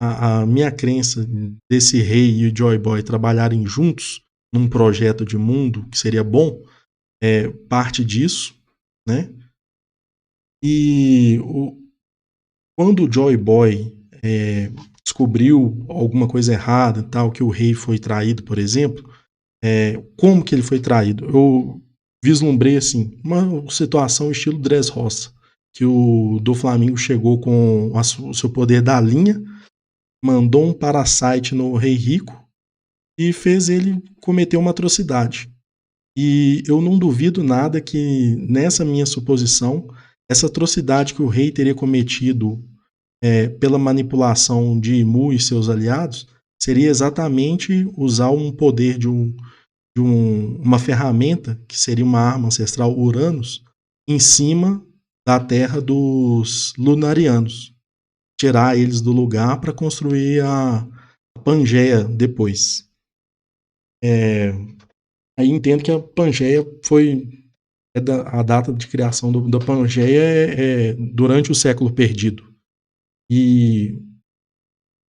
a minha crença desse rei e o Joy Boy trabalharem juntos num projeto de mundo que seria bom, parte disso, né? E quando o Joy Boy descobriu alguma coisa errada, tal, que o rei foi traído, por exemplo, como que ele foi traído? Eu vislumbrei assim uma situação estilo Dressrosa, que o do Flamengo chegou com o seu poder da linha, mandou um parasite no rei rico e fez ele cometer uma atrocidade. E eu não duvido nada que nessa minha suposição, essa atrocidade que o rei teria cometido pela manipulação de Mu e seus aliados seria exatamente usar um poder uma ferramenta, que seria uma arma ancestral Uranus, em cima da terra dos Lunarianos. Tirar eles do lugar para construir a Pangeia depois. Aí entendo que a Pangeia foi. A data de criação da Pangeia durante o século perdido. E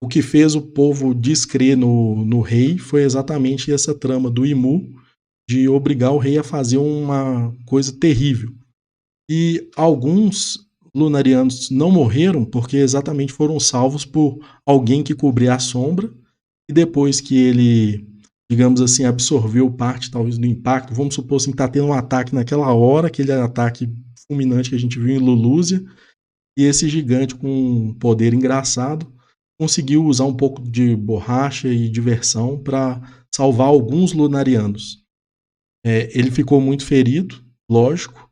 o que fez o povo descrer no rei foi exatamente essa trama do Imu de obrigar o rei a fazer uma coisa terrível. E alguns lunarianos não morreram porque exatamente foram salvos por alguém que cobria a sombra, e depois que ele, digamos assim, absorveu parte talvez do impacto, vamos supor assim, tá tendo um ataque naquela hora, aquele ataque fulminante que a gente viu em Lulúzia, e esse gigante com um poder engraçado conseguiu usar um pouco de borracha e diversão para salvar alguns lunarianos. Ele ficou muito ferido, lógico,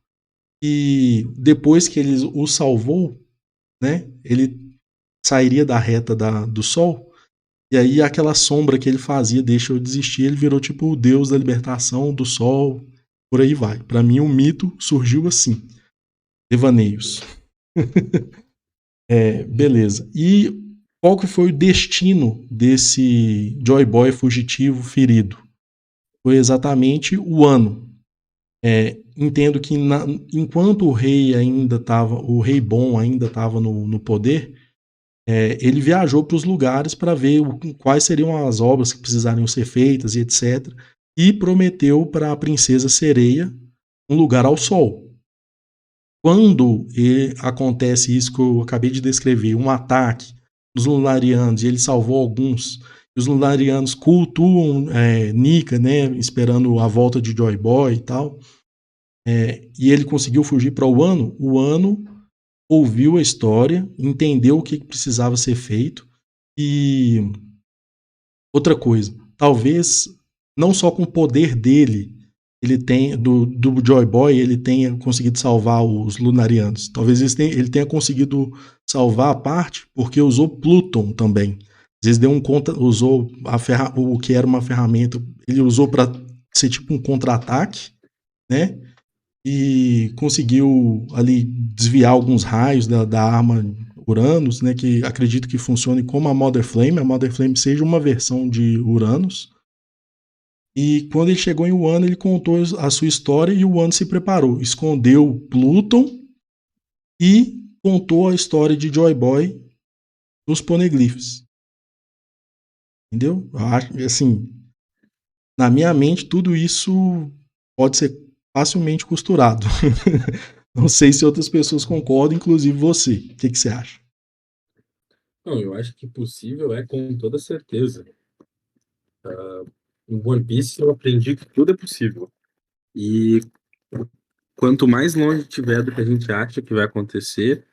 e depois que ele o salvou, né, ele sairia da reta do Sol, e aí aquela sombra que ele fazia deixou de existir, ele virou tipo o deus da libertação do Sol, por aí vai. Para mim, o mito surgiu assim, devaneios. Beleza. E qual que foi o destino desse Joy Boy fugitivo ferido? Foi exatamente o ano. Entendo que enquanto o rei bom ainda estava no poder, ele viajou para os lugares para ver quais seriam as obras que precisariam ser feitas e etc. E prometeu para a princesa Sereia um lugar ao sol. Quando acontece isso que eu acabei de descrever, um ataque dos Lunarianos, e ele salvou alguns, e os Lunarianos cultuam Nika, né, esperando a volta de Joy Boy e tal, e ele conseguiu fugir para o Ano ouviu a história, entendeu o que precisava ser feito, e outra coisa, talvez não só com o poder dele, ele tem do Joy Boy, ele tenha conseguido salvar os Lunarianos. Talvez ele tenha conseguido salvar a parte porque usou Pluton também. Às vezes usou o que era uma ferramenta, ele usou para ser tipo um contra-ataque, né? e conseguiu ali desviar alguns raios da arma Uranus, né, que acredito que funcione como a Mother Flame. A Mother Flame seja uma versão de Uranus. E quando ele chegou em Wano, ele contou a sua história e o Wano se preparou. Escondeu Pluton e contou a história de Joy Boy nos Poneglyphs. Entendeu? Eu acho, assim, na minha mente, tudo isso pode ser facilmente costurado. Não sei se outras pessoas concordam, inclusive você. O que você acha? Não, eu acho que possível é com toda certeza. Em One Piece eu aprendi que tudo é possível. E quanto mais longe tiver do que a gente acha que vai acontecer,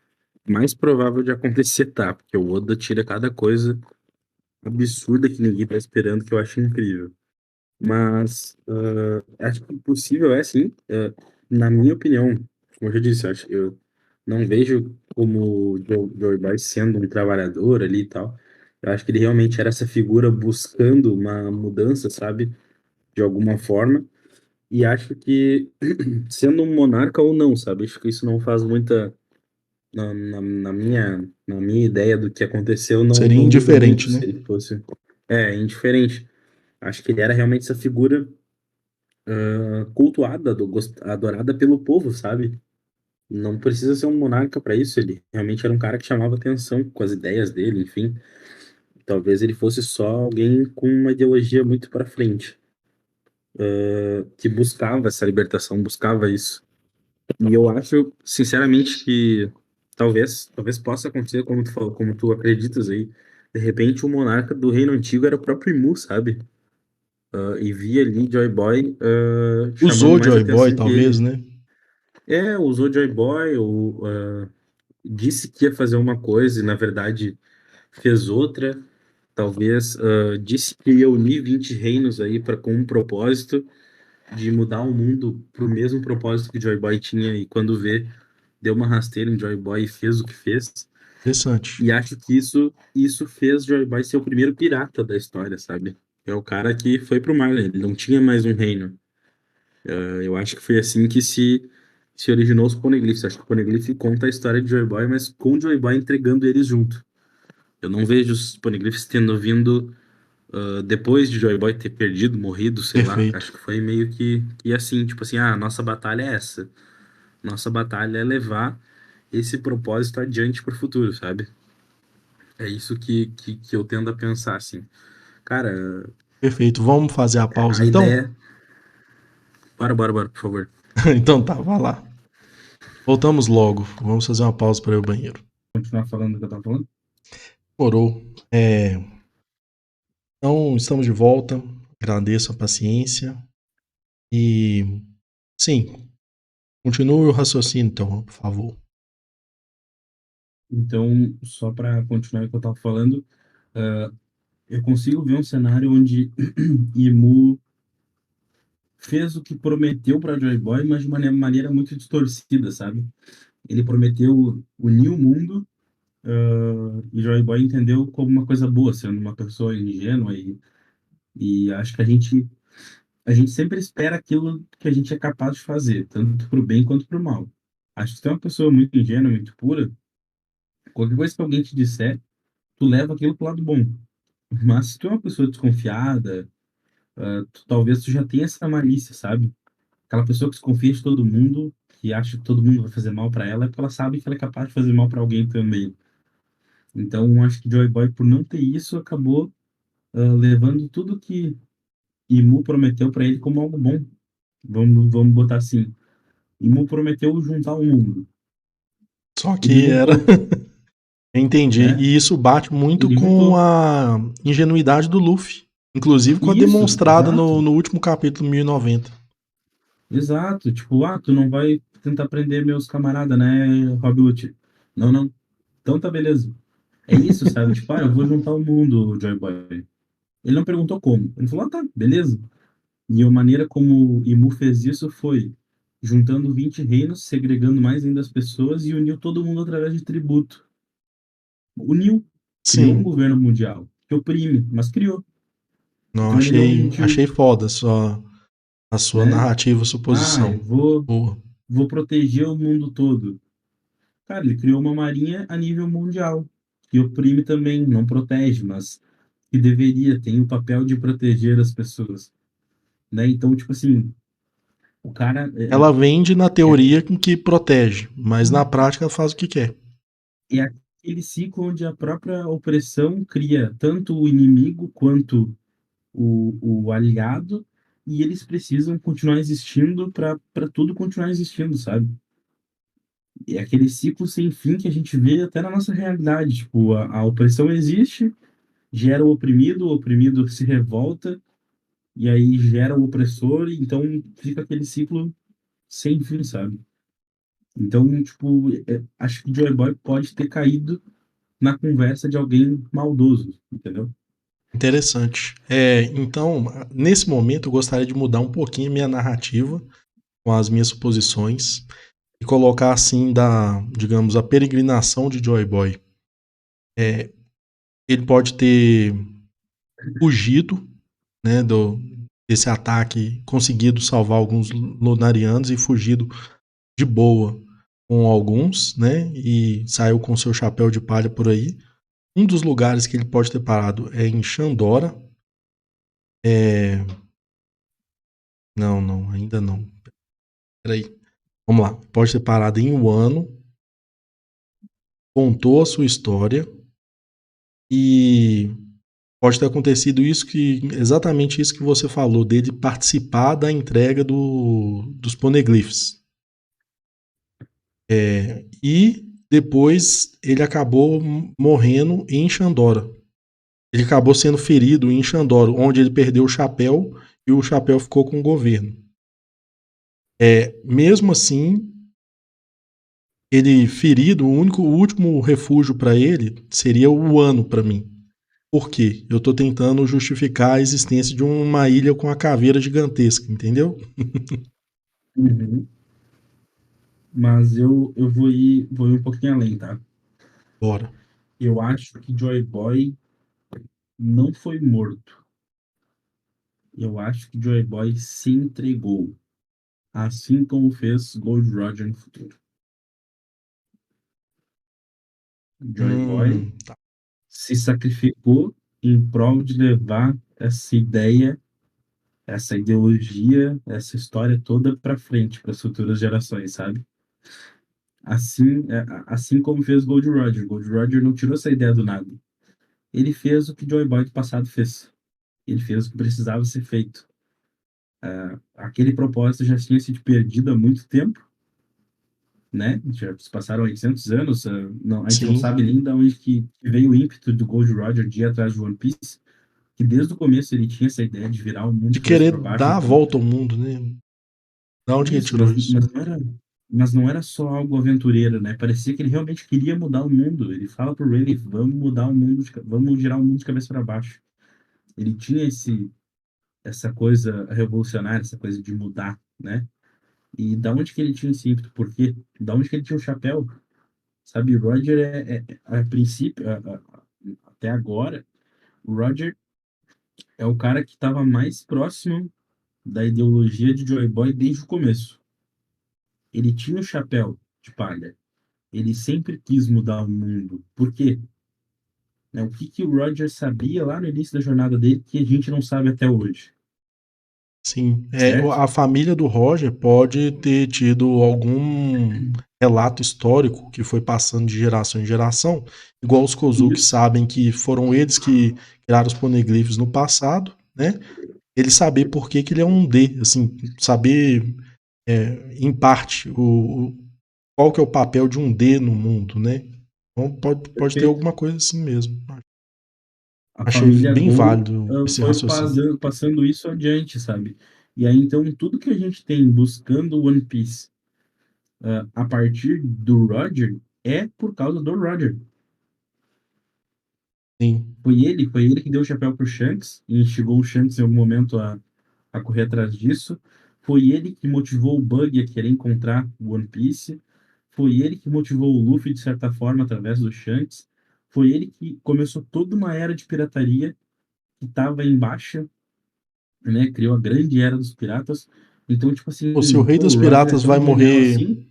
mais provável de acontecer tá. Porque o Oda tira cada coisa absurda que ninguém tá esperando, que eu acho incrível. Mas acho que possível é sim. Na minha opinião, como eu já disse, eu não vejo como o Joe Boy sendo um trabalhador ali e tal. Eu acho que ele realmente era essa figura buscando uma mudança, sabe? De alguma forma. E acho que sendo um monarca ou não, sabe? Acho que isso não faz muita. Na minha ideia do que aconteceu, não, Seria não muda muito indiferente, se né? ele fosse. É, indiferente. Acho que ele era realmente essa figura cultuada, adorada pelo povo, sabe? Não precisa ser um monarca para isso. Ele realmente era um cara que chamava atenção com as ideias dele, enfim. Talvez ele fosse só alguém com uma ideologia muito para frente, que buscava essa libertação, buscava isso. E eu acho, sinceramente, que talvez possa acontecer, como tu falou, como tu acreditas aí. De repente, o monarca do reino antigo era o próprio Imu, sabe? E via ali Joy Boy chamando Usou mais Joy Boy, atenção que talvez, ele. né? Usou Joy Boy, ou disse que ia fazer uma coisa e, na verdade, fez outra. Talvez disse que ia unir 20 reinos aí com um propósito de mudar o mundo para o mesmo propósito que Joy Boy tinha, e quando vê, deu uma rasteira em Joy Boy e fez o que fez. Interessante. E acho que isso fez Joy Boy ser o primeiro pirata da história, sabe? É o cara que foi pro mar, né? Ele não tinha mais um reino. Eu acho que foi assim que se originou os Poneglyphs. Acho que o Poneglyph conta a história de Joy Boy, mas com o Joy Boy entregando eles junto. Eu não vejo os Poneglyphs tendo vindo depois de Joy Boy ter perdido, morrido, sei lá. Perfeito. Acho que foi meio que assim, tipo assim, a nossa batalha é essa. Nossa batalha é levar esse propósito adiante pro futuro, sabe? É isso que eu tendo a pensar, assim. Cara, Perfeito. Vamos fazer a pausa a então? ideia. Bora, bora, bora, por favor. Então tá, vai lá. Voltamos logo. Vamos fazer uma pausa para ir ao banheiro. Continuar falando do que eu tava falando? Morou. Então, estamos de volta. Agradeço a paciência. E, sim, continue o raciocínio, então, por favor. Então, só para continuar o que eu tava falando, eu consigo ver um cenário onde Imu fez o que prometeu para Joy Boy, mas de uma maneira muito distorcida, sabe? Ele prometeu unir o mundo, e Joy Boy entendeu como uma coisa boa, sendo uma pessoa ingênua, e acho que a gente sempre espera aquilo que a gente é capaz de fazer, tanto para o bem quanto para o mal. Acho que se tu é uma pessoa muito ingênua, muito pura, qualquer coisa que alguém te disser, tu leva aquilo pro lado bom. Mas se tu é uma pessoa desconfiada, talvez tu já tenha essa malícia, sabe? Aquela pessoa que desconfia de todo mundo, que acha que todo mundo vai fazer mal para ela, é porque ela sabe que ela é capaz de fazer mal para alguém também. Então, acho que Joy Boy, por não ter isso, acabou levando tudo que Imu prometeu para ele como algo bom. Vamos botar assim. Imu prometeu juntar o mundo. Só Ele que era. juntou, Entendi. né? E isso bate muito Ele com juntou. a ingenuidade do Luffy. Inclusive com a Isso, demonstrada no, exato. no último capítulo 1090. Exato. Tipo, tu não vai tentar prender meus camaradas, né, Rob Lute? Não, não. Então tá beleza. É isso, sabe? Tipo, eu vou juntar o mundo, Joy Boy. Ele não perguntou como. Ele falou, tá, beleza. E a maneira como Imu fez isso foi juntando 20 reinos, segregando mais ainda as pessoas e uniu todo mundo através de tributo. Uniu, criou um Sim. governo mundial que oprime, mas criou. Não, Então ele achei, realmente, achei foda a sua né? narrativa, a Ah, suposição. eu vou, Boa. vou proteger o mundo todo. Cara, ele criou uma marinha a nível mundial, que oprime também, não protege, mas que deveria, tem o papel de proteger as pessoas, né? Então, tipo assim, o cara Ela vende na é, teoria com que protege, mas na prática faz o que quer. é aquele ciclo onde a própria opressão cria tanto o inimigo quanto o aliado, e eles precisam continuar existindo para tudo continuar existindo, sabe? É aquele ciclo sem fim que a gente vê até na nossa realidade. Tipo, a opressão existe, gera o oprimido se revolta, e aí gera o opressor, e então fica aquele ciclo sem fim, sabe? Então, tipo, acho que Joy Boy pode ter caído na conversa de alguém maldoso, entendeu? Interessante. Então, nesse momento, eu gostaria de mudar um pouquinho a minha narrativa com as minhas suposições e colocar assim digamos, a peregrinação de Joy Boy. É, ele pode ter fugido, né, desse ataque, conseguido salvar alguns lunarianos e fugido de boa com alguns, né, e saiu com seu chapéu de palha por aí. Um dos lugares que ele pode ter parado é em Xandora. É... Não, não, ainda não. Peraí. Vamos lá. Pode ter parado em Wano, contou a sua história e pode ter acontecido exatamente isso que você falou, dele participar da entrega dos poneglyphs. E depois ele acabou morrendo em Xandora. Ele acabou sendo ferido em Xandora, onde ele perdeu o chapéu e o chapéu ficou com o governo. Mesmo assim, ele ferido, o último refúgio para ele seria o ano para mim. Por quê? Eu tô tentando justificar a existência de uma ilha com a caveira gigantesca, entendeu? Uhum. Mas eu vou ir um pouquinho além, tá? Bora. Eu acho que Joy Boy não foi morto. Eu acho que Joy Boy se entregou, assim como fez Gold Roger no futuro. Joy Boy Tá. se sacrificou em prol de levar essa ideia, essa ideologia, essa história toda para frente, para as futuras gerações, sabe? Assim como fez Gold Roger. Gold Roger não tirou essa ideia do nada. Ele fez o que Joy Boy do passado fez. Ele fez o que precisava ser feito. Aquele propósito já tinha sido perdido há muito tempo, né? Já se passaram 800 anos. Não, a gente não Sim. sabe nem de onde que veio o ímpeto do Gold Roger de ir atrás de One Piece, que desde o começo ele tinha essa ideia de virar o mundo De de cabeça querer para baixo. dar a Então, volta ao mundo, né? Da onde que ele isso, tirou isso? mas não era só algo aventureiro, né? Parecia que ele realmente queria mudar o mundo. Ele fala pro Rayleigh, vamos mudar o mundo, vamos girar o mundo de cabeça para baixo. Ele tinha essa coisa revolucionária, essa coisa de mudar, né? E da onde que ele tinha esse ímpeto? Por quê? Da onde que ele tinha o chapéu? Sabe, o Roger a princípio, até agora, o Roger é o cara que estava mais próximo da ideologia de Joy Boy desde o começo. Ele tinha o chapéu de palha. Ele sempre quis mudar o mundo. Por quê? Né, o que que o Roger sabia lá no início da jornada dele que a gente não sabe até hoje, Sim. certo? A família do Roger pode ter tido algum relato histórico que foi passando de geração em geração, igual os Kozuki Isso. sabem que foram eles que criaram os poneglyphs no passado, né? Ele saber por que, que ele é um D, assim, saber em parte qual que é o papel de um D no mundo, né? Então pode ter Perfeito. alguma coisa assim mesmo. A Achei família bem Gol válido esse foi raciocínio. passando isso adiante, sabe? E aí, então, tudo que a gente tem buscando One Piece a partir do Roger é por causa do Roger. Sim, Foi ele que deu o chapéu pro Shanks e instigou o Shanks em algum momento a correr atrás disso. Foi ele que motivou o Bug a querer encontrar o One Piece. Foi ele que motivou o Luffy, de certa forma, através do Shanks. Foi ele que começou toda uma era de pirataria que estava em baixa, né? Criou a grande era dos piratas, Então, tipo Pô, se o assim, Rei pô, dos o Roger é Piratas vai tão genial morrer. assim.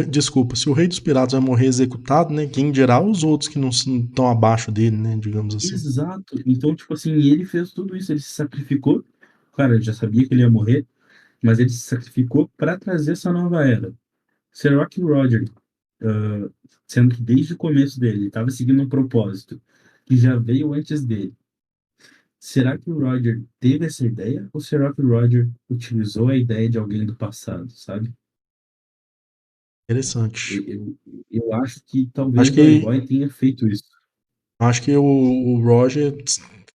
Desculpa, se o Rei dos Piratas vai morrer executado, né? Quem dirá os outros que não estão abaixo dele, né? Digamos assim. Exato. Então, tipo assim, ele fez tudo isso, ele se sacrificou. Claro, ele já sabia que ele ia morrer, mas ele se sacrificou para trazer essa nova era. Será que o Roger, ah, sendo que desde o começo dele estava seguindo um propósito que já veio antes dele, será que o Roger teve essa ideia ou será que o Roger utilizou a ideia de alguém do passado, sabe? Interessante. Eu acho que talvez Acho o Joy que, Boy tenha feito isso. acho que o Roger,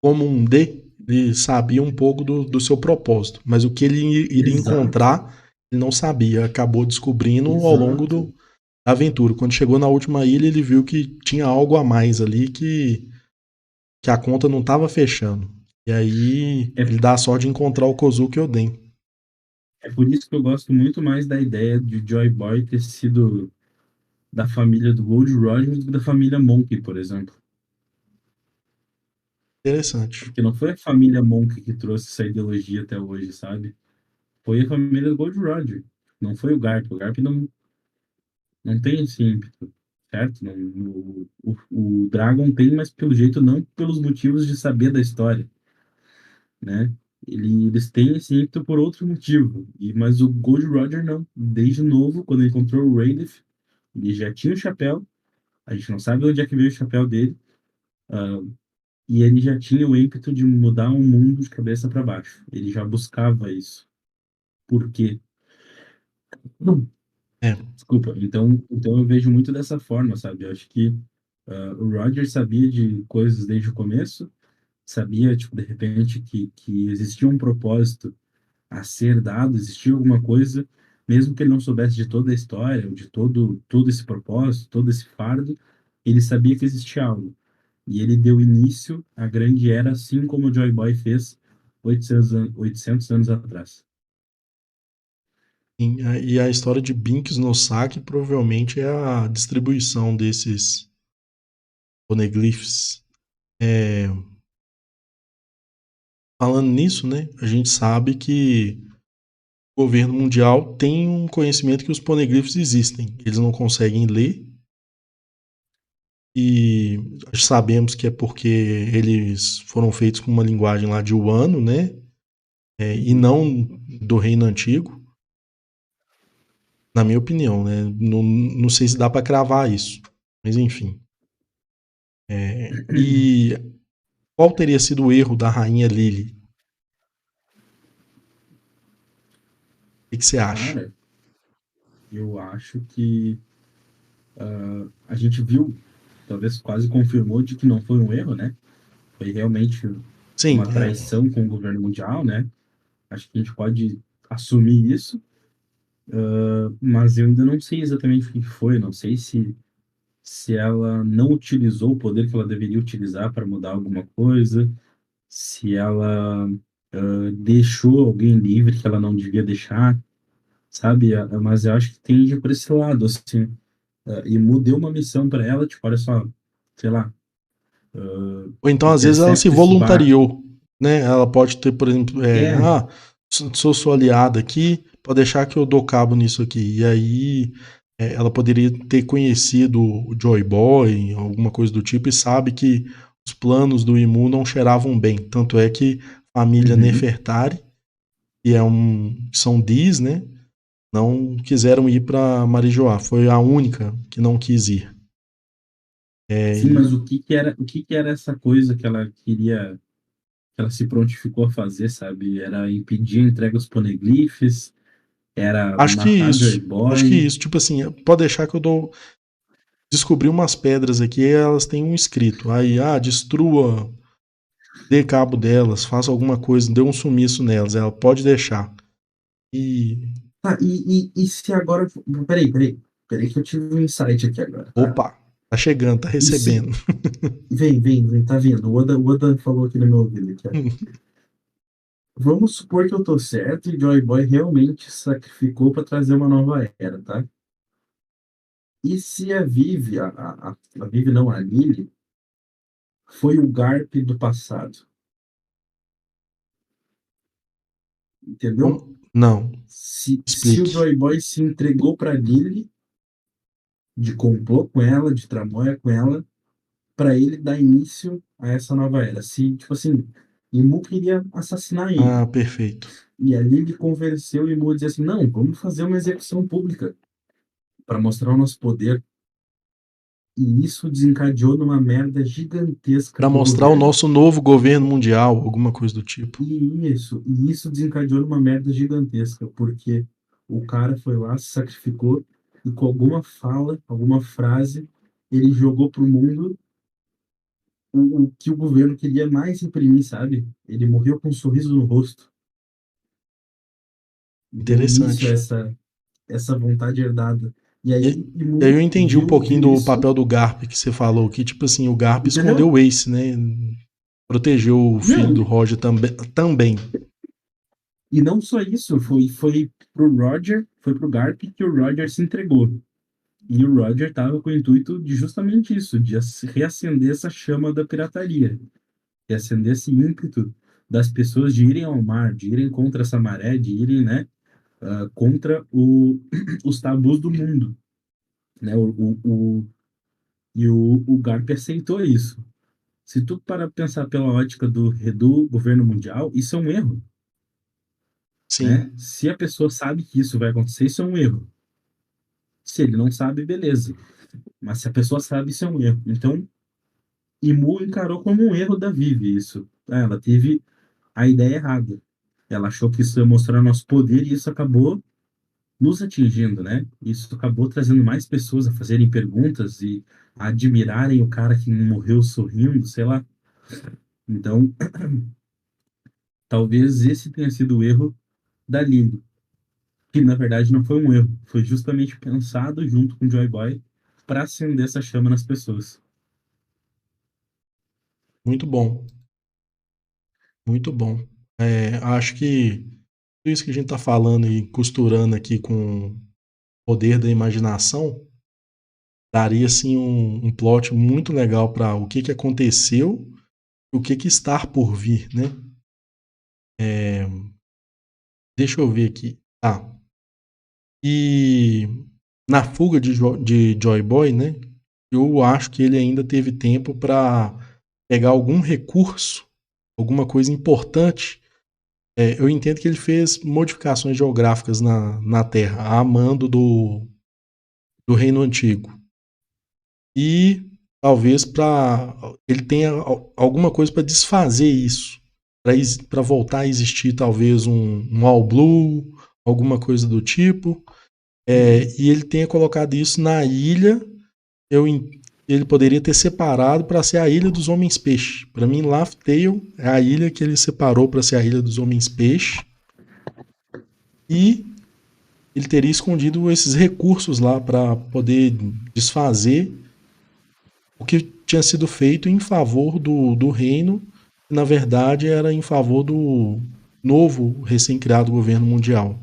como um D, ele sabia um pouco do seu propósito, mas o que ele iria Exato, encontrar, ele não sabia. Acabou descobrindo ao longo exato. da aventura. Quando chegou na última ilha, ele viu que tinha algo a mais ali que a conta não estava fechando. E aí É, ele dá a sorte de encontrar o Kozuki Oden. é por isso que eu gosto muito mais da ideia de Joy Boy ter sido da família do Gold Roger do que da família Monkey, por exemplo. Interessante. Porque não foi a família Monk que trouxe essa ideologia até hoje, sabe? Foi a família do Gold Roger. Não foi o Garp. O Garp não tem esse ímpeto, certo? Não, o Dragon tem, mas pelo jeito não pelos motivos de saber da história, né? Eles têm esse ímpeto por outro motivo. Mas o Gold Roger não. Desde novo, quando ele encontrou o Raidef, ele já tinha o chapéu. A gente não sabe onde é que veio o chapéu dele. E ele já tinha o ímpeto de mudar o mundo de cabeça para baixo. Ele já buscava isso. Por quê? Hum. É. Desculpa. Então eu vejo muito dessa forma, sabe? Eu acho que o Roger sabia de coisas desde o começo, sabia, tipo, de repente, que existia um propósito a ser dado, existia alguma coisa, mesmo que ele não soubesse de toda a história, ou de todo esse propósito, todo esse fardo, ele sabia que existia algo. E ele deu início à grande era, assim como o Joy Boy fez 800 anos atrás. E a história de Binks no saque provavelmente é a distribuição desses poneglyphs. É, falando nisso, né, a gente sabe que o governo mundial tem um conhecimento que os poneglyphs existem. Eles não conseguem ler e sabemos que é porque eles foram feitos com uma linguagem lá de Wano, né, e Uhum. não do reino antigo, na minha opinião, né. Não sei se dá para cravar isso, mas enfim. E qual teria sido o erro da rainha Lily? O que você acha? Cara, eu acho que a gente viu, talvez quase confirmou de que não foi um erro, né? Foi realmente Sim, uma traição com o governo mundial, né? Acho que a gente pode assumir isso, mas eu ainda não sei exatamente o que foi, não sei se ela não utilizou o poder que ela deveria utilizar para mudar alguma coisa, se ela deixou alguém livre que ela não devia deixar, sabe? Mas eu acho que tende por esse lado, assim. E mudei uma missão para ela, tipo, olha só, sei lá, ou então às vezes ela se intercepta esse barco. voluntariou, né? Ela pode ter, por exemplo, É, sou sua aliada aqui, pode deixar que eu dou cabo nisso aqui. E aí ela poderia ter conhecido o Joy Boy, alguma coisa do tipo, e sabe que os planos do Imu não cheiravam bem. Tanto é que a família uhum. Nefertari, que são Dis, né? Não quiseram ir para Marijoá. Foi a única que não quis ir. Sim, E mas o que que era essa coisa que ela queria, que ela se prontificou a fazer, sabe? Era impedir a entrega dos poneglyphs, era acho que matar Joy isso. Acho que Boy. isso. Tipo assim, pode deixar que eu dou. Descobri umas pedras aqui, elas têm um escrito. Aí, destrua, dê cabo delas, faça alguma coisa, dê um sumiço nelas. Ela pode deixar. E. Tá, e se agora. Peraí, que eu tive um insight aqui agora, tá? Opa, tá chegando, tá E se. recebendo. Vem, tá vindo. O Oda falou aqui no meu ouvido, aqui, ó. Vamos supor que eu tô certo e Joy Boy realmente sacrificou para trazer uma nova era, tá? E se a Vivi, a Vivi não, a Lily, foi o Garp do passado, Vamos, entendeu? Não, Se o explique. Joy Boy se entregou pra Lily, de complô com ela, de tramóia com ela, pra ele dar início a essa nova era. Se, tipo assim, Imu queria assassinar ele. Ah, perfeito. E a Lily convenceu o Imu a dizer assim: não, vamos fazer uma execução pública para mostrar o nosso poder. E isso desencadeou numa merda gigantesca Para pro mostrar o governo. nosso novo governo mundial, alguma coisa do tipo. E isso desencadeou numa merda gigantesca, porque o cara foi lá, se sacrificou e com alguma fala, alguma frase, ele jogou pro mundo o que o governo queria mais imprimir, sabe? Ele morreu com um sorriso no rosto e deu início a Interessante. essa vontade herdada. E E, aí e aí Imu eu entendi um pouquinho viu do isso, papel do Garp que você falou, que tipo assim, o Garp escondeu entendeu? o Ace, né? Protegeu o filho do Não, Roger também. e não só isso, foi pro Roger, foi pro Garp que o Roger se entregou. E o Roger estava com o intuito de justamente isso, de reacender essa chama da pirataria, reacender esse ímpeto das pessoas de irem ao mar, de irem contra essa maré, de irem, né, contra os tabus do mundo, né? E o Garp aceitou isso. Se tu para pensar pela ótica do governo mundial, isso é um erro, né? Sim, Se a pessoa sabe que isso vai acontecer, isso é um erro. Se ele não sabe, beleza. Mas se a pessoa sabe, isso é um erro. Então, Imu encarou como um erro da Vivi isso. Ela teve a ideia errada. Ela achou que isso ia mostrar nosso poder e isso acabou nos atingindo, né? Isso acabou trazendo mais pessoas a fazerem perguntas e a admirarem o cara que morreu sorrindo, sei lá. Então, talvez esse tenha sido o erro da Lily, que na verdade não foi um erro, foi justamente pensado junto com o Joy Boy para acender essa chama nas pessoas. muito bom, muito bom. É, acho que tudo isso que a gente está falando e costurando aqui com o poder da imaginação daria assim um plot muito legal para o que aconteceu e o que está por vir, né? É, deixa eu ver aqui. Ah, e na fuga de Joy Boy, né? Eu acho que ele ainda teve tempo para pegar algum recurso, alguma coisa importante. Eu entendo que ele fez modificações geográficas na Terra, a mando do Reino Antigo. E talvez para ele tenha alguma coisa para desfazer isso, para voltar a existir talvez um All Blue, alguma coisa do tipo. Uhum, E ele tenha colocado isso na ilha. Eu, ele poderia ter separado para ser a Ilha dos Homens Peixe. Para mim, Laugh Tale é a ilha que ele separou para ser a Ilha dos Homens Peixe. E ele teria escondido esses recursos lá para poder desfazer o que tinha sido feito em favor do reino, que na verdade era em favor do novo recém-criado governo mundial.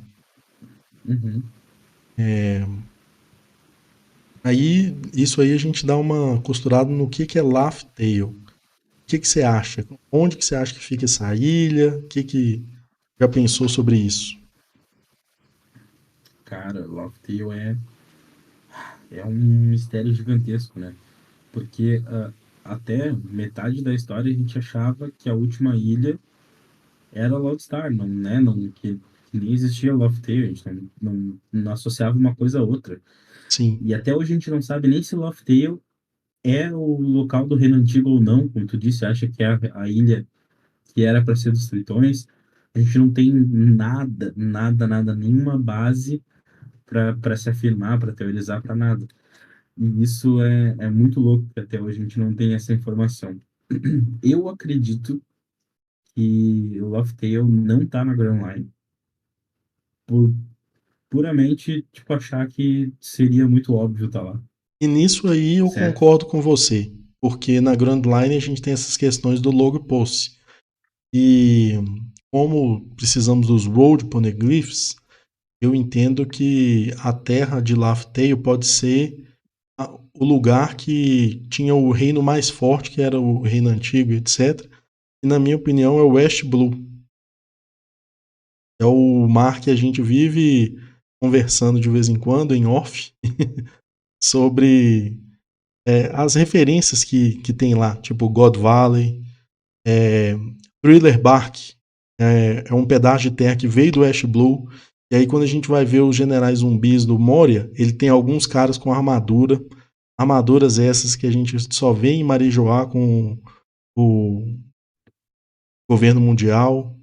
uhum. Aí, isso aí a gente dá uma costurada no que é Laugh Tale. O que você acha? Onde que você acha que fica essa ilha? O que já pensou sobre isso? Cara, Love Tale é um mistério gigantesco, né? Porque até metade da história a gente achava que a última ilha era Lodestar, não, né? Não, que nem existia Love Tale, a gente não associava uma coisa a outra. Sim, E até hoje a gente não sabe nem se Love Tale é o local do Reino Antigo ou não, como tu disse, acha que é a ilha que era para ser dos Tritões. A gente não tem nada, nada, nada, nenhuma base para se afirmar, para teorizar, para nada. E isso é muito louco, que até hoje a gente não tem essa informação. Eu acredito que o Love Tale não tá na Grand Line, por puramente, tipo, achar que seria muito óbvio tá lá, e nisso aí eu certo? concordo com você, porque na Grand Line a gente tem essas questões do Log Post. E como precisamos dos Road Poneglyphs, eu entendo que a terra de Laughtale pode ser o lugar que tinha o reino mais forte, que era o reino antigo, etc. E na minha opinião é o West Blue. É o mar que a gente vive conversando de vez em quando, em off, sobre as referências que tem lá, tipo God Valley, Thriller Bark, é um pedaço de terra que veio do Ash Blue, e aí quando a gente vai ver os generais zumbis do Moria, ele tem alguns caras com armaduras essas que a gente só vê em Marijoá com o governo mundial,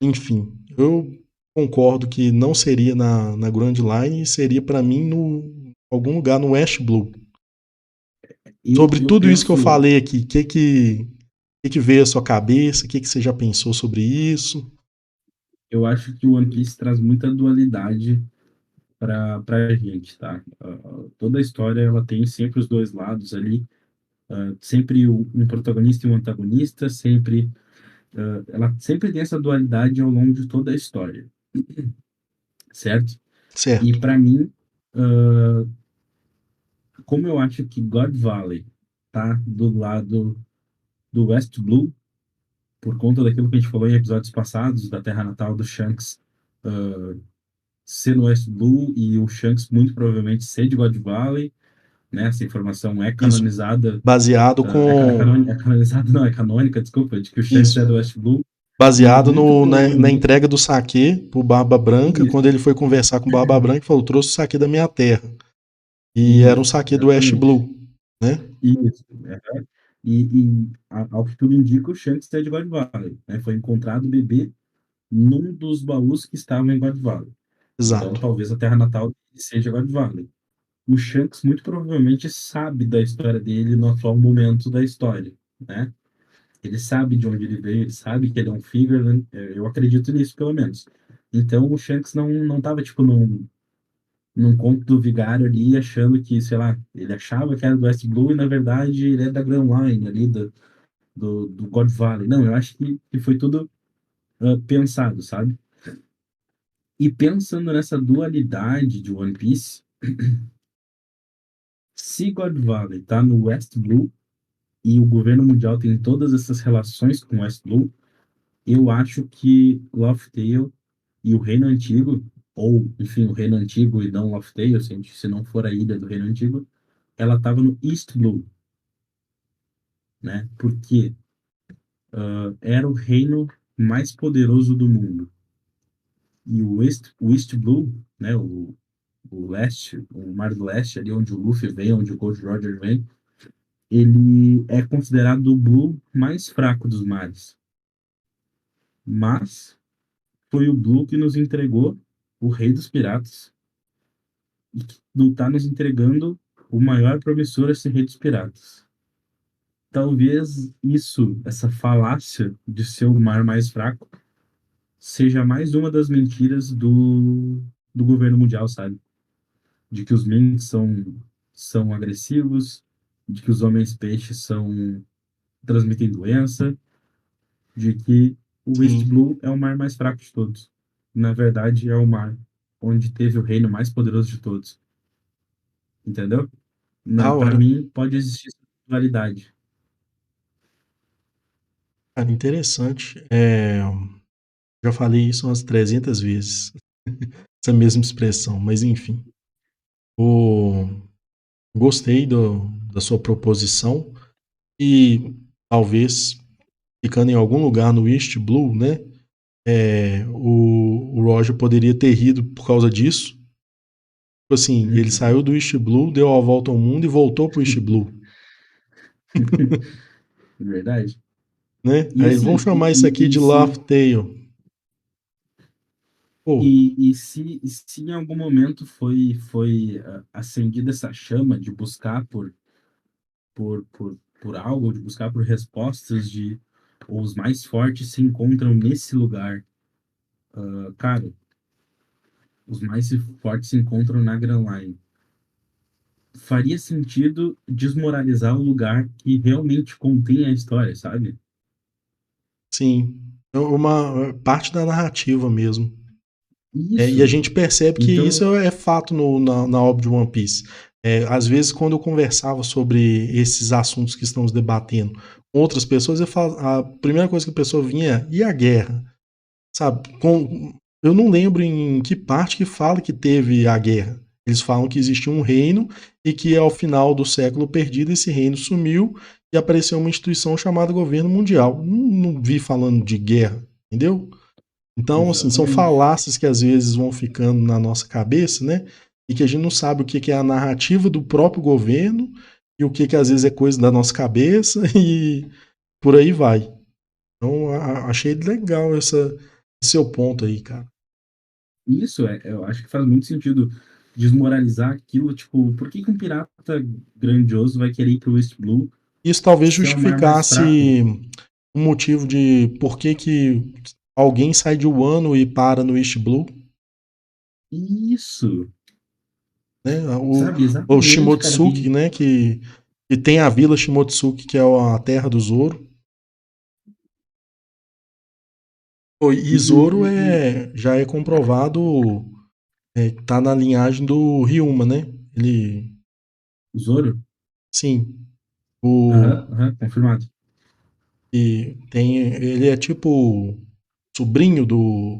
enfim. Eu concordo que não seria na Grand Line, seria para mim no algum lugar no Ash Blue. Sobre Eu tudo isso que eu penso, falei aqui, o que veio à sua cabeça? O que você já pensou sobre isso? eu acho que o One Piece traz muita dualidade para a gente, tá? Toda a história ela tem sempre os dois lados ali, sempre um protagonista e um antagonista, sempre ela sempre tem essa dualidade ao longo de toda a história, certo? E Certo. para mim, uh, como eu acho que God Valley tá do lado do West Blue, por conta daquilo que a gente falou em episódios passados, da terra natal do Shanks ser no West Blue e o Shanks muito provavelmente ser de God Valley, né? Essa informação é Isso. canonizada, Baseado com. é canonizada, não, é canônica, desculpa, de que o Shanks é Isso. do West Blue e Baseado muito na provavelmente entrega do saque pro Barba Branca, isso, quando ele foi conversar com o Barba Branca, ele falou: trouxe o saque da minha terra. E era um isso, saque do Ash exatamente. Blue, né? Isso. Ao que tudo indica, o Shanks é de God Valley, né? Foi encontrado o bebê num dos baús que estavam em God Valley. Então, Exato. talvez a terra natal seja God Valley. O Shanks muito provavelmente sabe da história dele no atual momento da história, né? Ele sabe de onde ele veio, ele sabe que ele é um Figureland, eu acredito nisso, pelo menos. Então, o Shanks não tava, tipo, num conto do vigário ali, achando que, sei lá, ele achava que era do West Blue e, na verdade, ele é da Grand Line ali, do God Valley. Não, eu acho que foi tudo pensado, sabe? E pensando nessa dualidade de One Piece, se God Valley tá no West Blue e o governo mundial tem todas essas relações com o West Blue, eu acho que Laugh Tale e o Reino Antigo, ou, enfim, o Reino Antigo e não Laugh Tale, se não for a ilha do Reino Antigo, ela estava no East Blue, né? Porque era o reino mais poderoso do mundo. E o East Blue, né? O leste, o Mar do Leste, ali onde o Luffy vem, onde o Gold Roger vem, ele é considerado o Blue mais fraco dos mares. Mas foi o Blue que nos entregou o Rei dos Piratas e que não está nos entregando o maior promissor a ser Rei dos Piratas. Talvez isso, essa falácia de ser o mar mais fraco, seja mais uma das mentiras do governo mundial, sabe? De que os minks são agressivos, de que os homens-peixes transmitem doença, de que o East Sim. Blue é o mar mais fraco de todos. Na verdade, é o mar onde teve o reino mais poderoso de todos. Entendeu? Da Para hora. mim, pode existir essa dualidade. Cara, interessante. Já falei isso umas 300 vezes, essa mesma expressão, mas enfim. O, gostei da sua proposição e talvez ficando em algum lugar no East Blue, né? O Roger poderia ter rido por causa disso. Tipo assim, ele Uhum. saiu do East Blue, deu a volta ao mundo e voltou pro East Blue, Verdade. né? E Aí vamos assim, chamar isso aqui de Laugh Tale. Pô, se em algum momento foi acendida essa chama de buscar por algo, de buscar por respostas, ou os mais fortes se encontram nesse lugar, cara, os mais fortes se encontram na Grand Line. Faria sentido desmoralizar o lugar que realmente contém a história, sabe? sim, é uma parte da narrativa mesmo. E a Isso. gente percebe que isso Então, é fato na obra de One Piece. Às vezes, quando eu conversava sobre esses assuntos que estamos debatendo com outras pessoas, a primeira coisa que a pessoa vinha é: e a guerra? sabe? Eu não lembro em que parte que fala que teve a guerra. Eles falam que existia um reino e que ao final do século perdido esse reino sumiu e apareceu uma instituição chamada Governo Mundial. Não vi falando de guerra, entendeu? Então, assim, são Exatamente. falácias que às vezes vão ficando na nossa cabeça, né? E que a gente não sabe o que que é a narrativa do próprio governo e o que que às vezes é coisa da nossa cabeça e por aí vai. Então, achei legal esse seu ponto aí, cara. Isso eu acho que faz muito sentido desmoralizar aquilo, tipo, por que que um pirata grandioso vai querer ir pro West Blue Isso talvez se é o mar mais fraco? justificasse um motivo de por que que alguém sai de Wano e para no East Blue, Isso, né? sabe? O Exatamente, cara, Shimotsuki, que né? Que tem a Vila Shimotsuki, que é a terra do Zoro. E Zoro e já é comprovado, tá na linhagem do Ryuma, né? Ele, Zoro, sim, o, aham, aham, confirmado. ele é tipo sobrinho do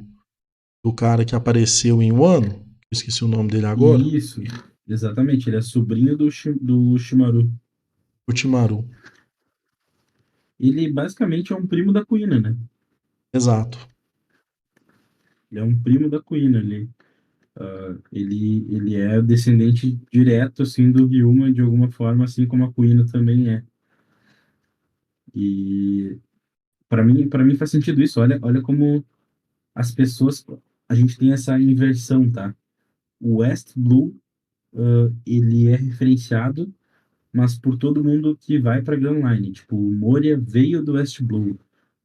cara que apareceu em Wano, esqueci o nome dele agora, Isso, exatamente, ele é sobrinho do Shimaru. o Timaru. Ele basicamente é um primo da Kuina, né? Exato. Ele é um primo da Kuina, ele é descendente direto, assim, do Ryuma, de alguma forma, assim como a Kuina também é. E para mim faz sentido isso. Olha como as pessoas, a gente tem essa inversão, tá? O West Blue, ele é referenciado, mas por todo mundo que vai para Grand Line. Tipo, o Moria veio do West Blue.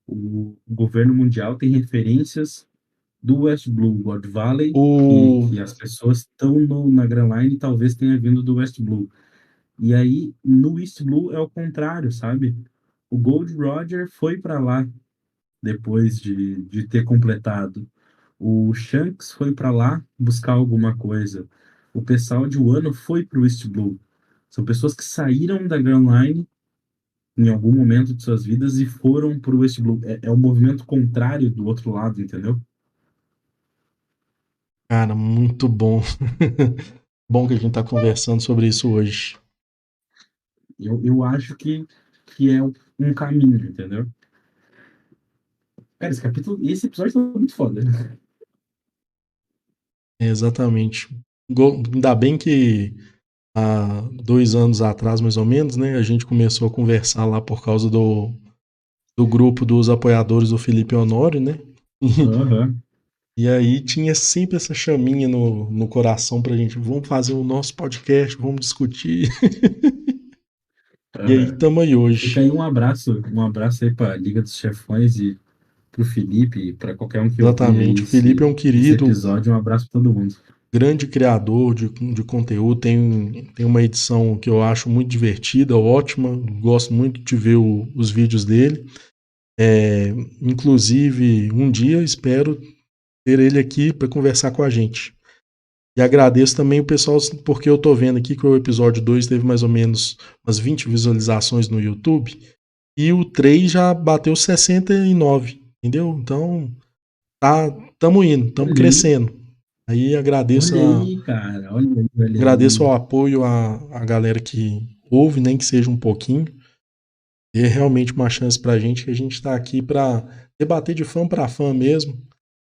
O governo mundial tem referências do West Blue, God Valley, O, que as pessoas estão na Grand Line e talvez tenha vindo do West Blue. E aí, no East Blue é o contrário, sabe? O Gold Roger foi para lá depois de ter completado. O Shanks foi para lá buscar alguma coisa. O pessoal de Wano foi para o East Blue. São pessoas que saíram da Grand Line em algum momento de suas vidas e foram para o West Blue. É o movimento contrário do outro lado, entendeu? cara, muito bom. Bom que a gente tá conversando sobre isso hoje. Eu acho que é um caminho, entendeu? Cara, esse episódio tá muito foda, né? Exatamente. Ainda bem que há 2 anos atrás, mais ou menos, né, a gente começou a conversar lá por causa do grupo dos apoiadores do Felipe Honório, né? Aham, E aí tinha sempre essa chaminha no coração pra gente, vamos fazer o nosso podcast, vamos discutir. E aí aham. tamo aí Fica hoje. aí um abraço aí pra Liga dos Chefões e pro Felipe e pra qualquer um que ouvir aí Exatamente. O Felipe é um esse querido, episódio. Um abraço pra todo mundo. grande criador de conteúdo, tem uma edição que eu acho muito divertida, ótima, gosto muito de ver os vídeos dele. É, inclusive, um dia espero ter ele aqui para conversar com a gente. E agradeço também o pessoal, porque eu tô vendo aqui que o episódio 2 teve mais ou menos umas 20 visualizações no YouTube, e o 3 já bateu 69, entendeu? Então, tamo indo, tamo Olha aí, crescendo. Aí olha aí, cara. Olha agradeço aí. ao apoio a galera que ouve, nem que seja um pouquinho. É realmente uma chance pra gente, que a gente tá aqui pra debater de fã para fã mesmo.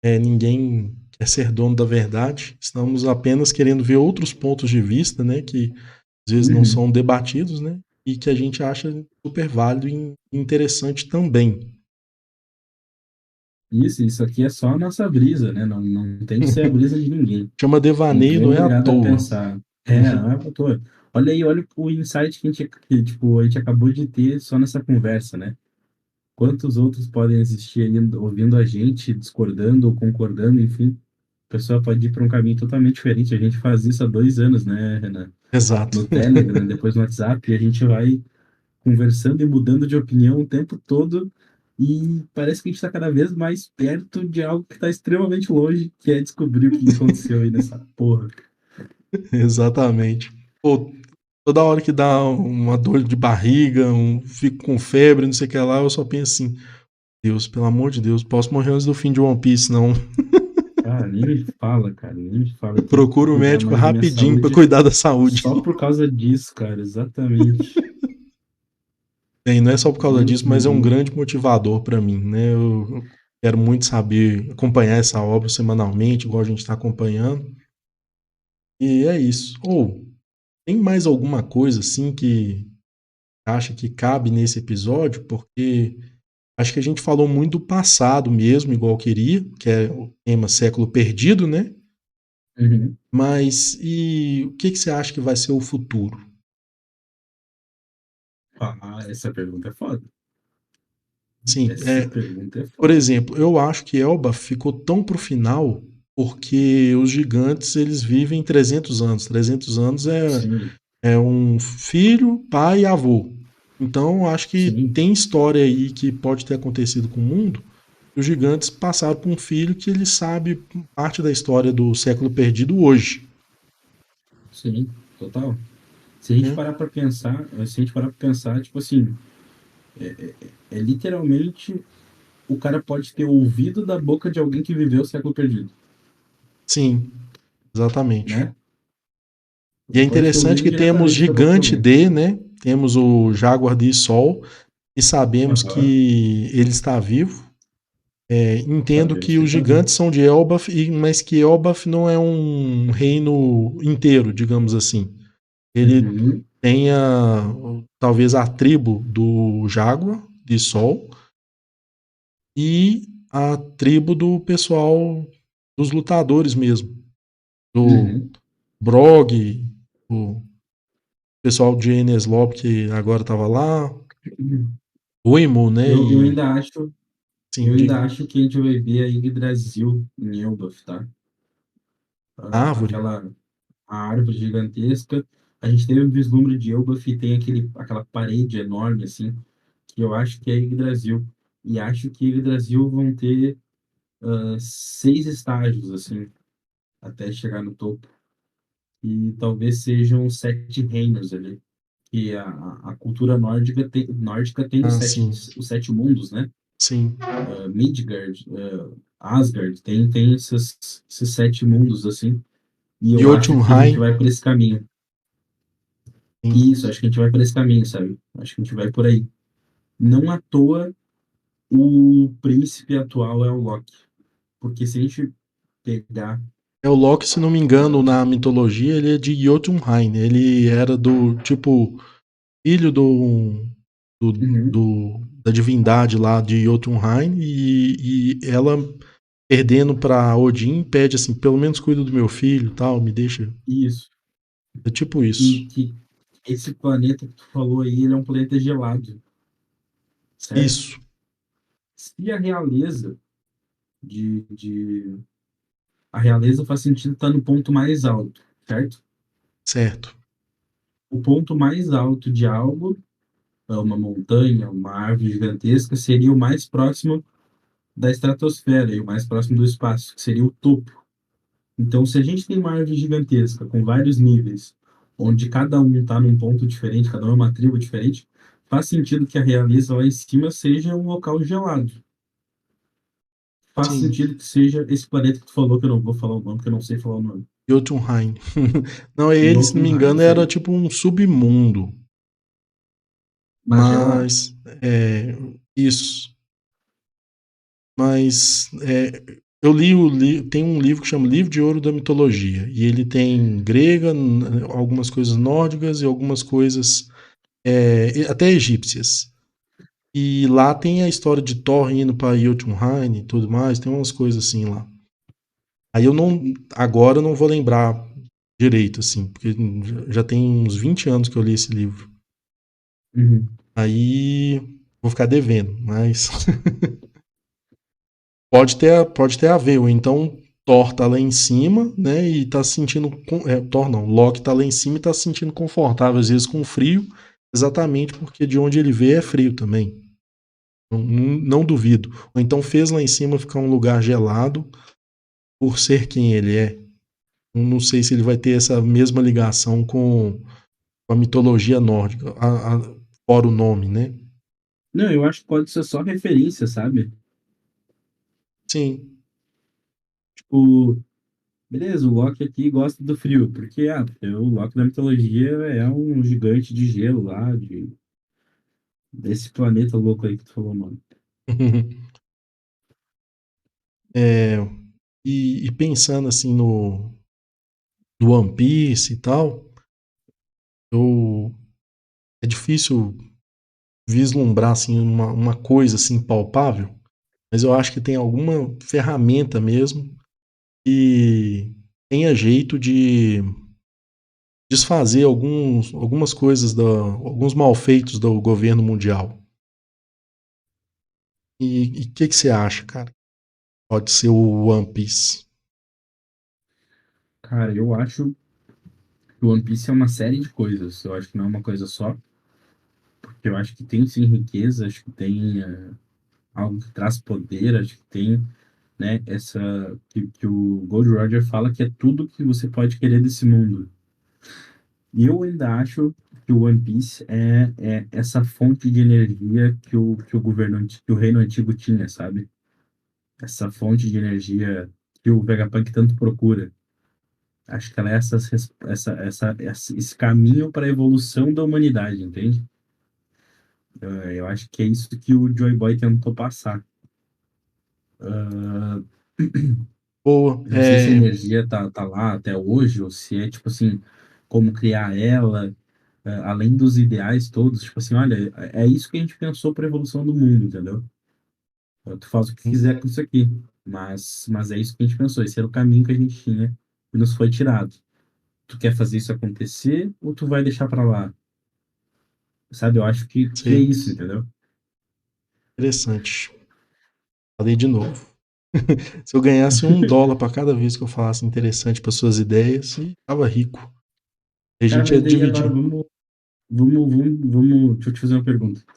Ninguém quer ser dono da verdade. Estamos apenas querendo ver outros pontos de vista, né, que às vezes não Uhum. são debatidos, né, e que a gente acha super válido e interessante também. Isso aqui é só a nossa brisa, né? Não tem que ser a brisa de ninguém. Chama Ninguém devaneio, é não é à obrigado a toa. pensar. Não é à toa. Olha aí, olha o insight tipo, a gente acabou de ter só nessa conversa, né? Quantos outros podem existir aí ouvindo a gente, discordando ou concordando, enfim. A pessoa pode ir para um caminho totalmente diferente. A gente faz isso há 2 anos, né, Renan? Exato. No Telegram, depois no WhatsApp, e a gente vai conversando e mudando de opinião o tempo todo. E parece que a gente está cada vez mais perto de algo que está extremamente longe, que é descobrir o que aconteceu aí nessa porra. Exatamente. Pô, toda hora que dá uma dor de barriga, fico com febre, não sei o que lá, eu só penso assim, Deus, pelo amor de Deus, posso morrer antes do fim de One Piece, não. Ah, nem me fala, cara, nem me fala. Eu tenho que Procuro o cuidar médico mais da minha rapidinho pra saúde cuidar da saúde. só por causa disso, cara, exatamente. E não é só por causa Deus disso, me mas é um livre. grande motivador pra mim, né? Eu quero muito saber acompanhar essa obra semanalmente, igual a gente está acompanhando. E é isso. Ou tem mais alguma coisa assim que acha que cabe nesse episódio? Porque acho que a gente falou muito do passado mesmo, igual eu queria, que é o tema século perdido, né? Uhum. Mas e o que que você acha que vai ser o futuro? Ah, essa pergunta é foda. Sim, Essa pergunta é por foda. exemplo, eu acho que Elba ficou tão pro final porque os gigantes eles vivem 300 anos. 300 anos Sim, é um filho, pai e avô. Então, acho que sim, tem história aí que pode ter acontecido com o mundo. Os gigantes passaram por um filho que ele sabe parte da história do século perdido hoje. sim, total. Se a gente Né? parar pra pensar, se a gente parar pra pensar, tipo assim, é literalmente o cara pode ter ouvido da boca de alguém que viveu o século perdido, Sim, exatamente. né? E é Ele pode ter interessante ouvido que temos diretamente da boca de gigante alguém. D, né? Temos o Jaguar de Sol e sabemos Aham. que ele está vivo. Entendo Sabemos que que os ele tá vivo. gigantes são de Elbaf, mas que Elbaf não é um reino inteiro, digamos assim. Ele Uhum, tem talvez a tribo do Jaguar de Sol e a tribo do pessoal dos lutadores mesmo, do uhum. Brog, o pessoal de Enies Lobby que agora estava lá, o Emo, né? Eu E ainda acho, eu sim, ainda diga, acho que a gente vai ver a Yggdrasil em Elbaf, tá? árvore. Aquela a árvore gigantesca. A gente teve um vislumbre de Elbaf e tem aquela parede enorme, assim, que eu acho que é Yggdrasil. E acho que Yggdrasil vão ter 6 estágios, assim, até chegar no topo. E talvez sejam 7 reinos ali. Que a cultura nórdica tem os Ah, sete, sim, os 7 mundos, né? sim. Midgard, Asgard, tem esses 7 mundos, assim. E eu acho que a gente Jotunheim, vai por esse caminho. sim. Isso, acho que a gente vai por esse caminho, sabe? Acho que a gente vai por aí. Não à toa o príncipe atual é o Loki. Porque se a gente pegar. É o Loki, se não me engano, ah, na mitologia, ele é de Jotunheim. Ele era do tipo filho do, uhum, da divindade lá de Jotunheim e ela perdendo para Odin pede assim, pelo menos cuida do meu filho, tal, me deixa. isso. É tipo E isso. que esse planeta que tu falou aí, ele é um planeta gelado, certo? Isso, Se a realeza de... A realeza faz sentido estar no ponto mais alto, certo? certo. O ponto mais alto de algo, uma montanha, uma árvore gigantesca, seria o mais próximo da estratosfera e o mais próximo do espaço, que seria o topo. Então, se a gente tem uma árvore gigantesca com vários níveis, onde cada um está num ponto diferente, cada um é uma tribo diferente, faz sentido que a realeza lá em cima seja um local gelado. Faz Sim, sentido que seja esse planeta que tu falou, que eu não vou falar o nome, porque eu não sei falar o nome. Jotunheim. Não, ele, se não me Jotunheim, engano, isso era aí. tipo um submundo. Mas gelado. Mas, isso. Mas eu tem um livro que chama Livro de Ouro da Mitologia. E ele tem grega, algumas coisas nórdicas e algumas coisas até egípcias. E lá tem a história de Thor indo para Jotunheim e tudo mais, tem umas coisas assim lá. Aí eu não, agora eu não vou lembrar direito, assim, porque já tem uns 20 anos que eu li esse livro. Uhum. Aí vou ficar devendo, mas pode ter a ver, ou então Thor tá lá em cima, né, e tá se sentindo, Thor não, Loki tá lá em cima e tá se sentindo confortável, às vezes com frio, exatamente porque de onde ele vê é frio também. Não duvido. Ou então fez lá em cima ficar um lugar gelado por ser quem ele é. Não sei se ele vai ter essa mesma ligação com a mitologia nórdica, fora o nome, né? Não, eu acho que pode ser só referência, sabe? Sim. Tipo, beleza, o Loki aqui gosta do frio, porque, porque o Loki da mitologia é um gigante de gelo lá, desse planeta louco aí que tu falou, mano. É, e pensando assim no One Piece e tal, eu, é difícil vislumbrar assim, uma coisa assim palpável, mas eu acho que tem alguma ferramenta mesmo que tenha jeito de desfazer algumas coisas, alguns malfeitos do governo mundial. E o que você acha, cara? Pode ser o One Piece. Cara, eu acho que o One Piece é uma série de coisas. Eu acho que não é uma coisa só, porque eu acho que tem sim riqueza, acho que tem algo que traz poder, acho que tem, né, que o Gold Roger fala que é tudo que você pode querer desse mundo. E eu ainda acho que o One Piece é essa fonte de energia que o que o reino antigo tinha, sabe? Essa fonte de energia que o Vegapunk tanto procura. Acho que ela é esse caminho para a evolução da humanidade, entende? Eu acho que é isso que o Joy Boy tentou passar. Ah, Boa. não sei se a energia tá lá até hoje, ou se é tipo assim, como criar ela, além dos ideais todos, tipo assim, olha, é isso que a gente pensou para a evolução do mundo, entendeu? Tu faz o que quiser com isso aqui, mas é isso que a gente pensou, esse era o caminho que a gente tinha e nos foi tirado. Tu quer fazer isso acontecer ou tu vai deixar para lá? Sabe? Eu acho que é Sei. isso, entendeu? Interessante. Falei de novo. Se eu ganhasse $1 para cada vez que eu falasse interessante para suas ideias, e tava rico. A Cara, gente ia mas daí agora dividir. vamos, deixa eu te fazer uma pergunta. Tá,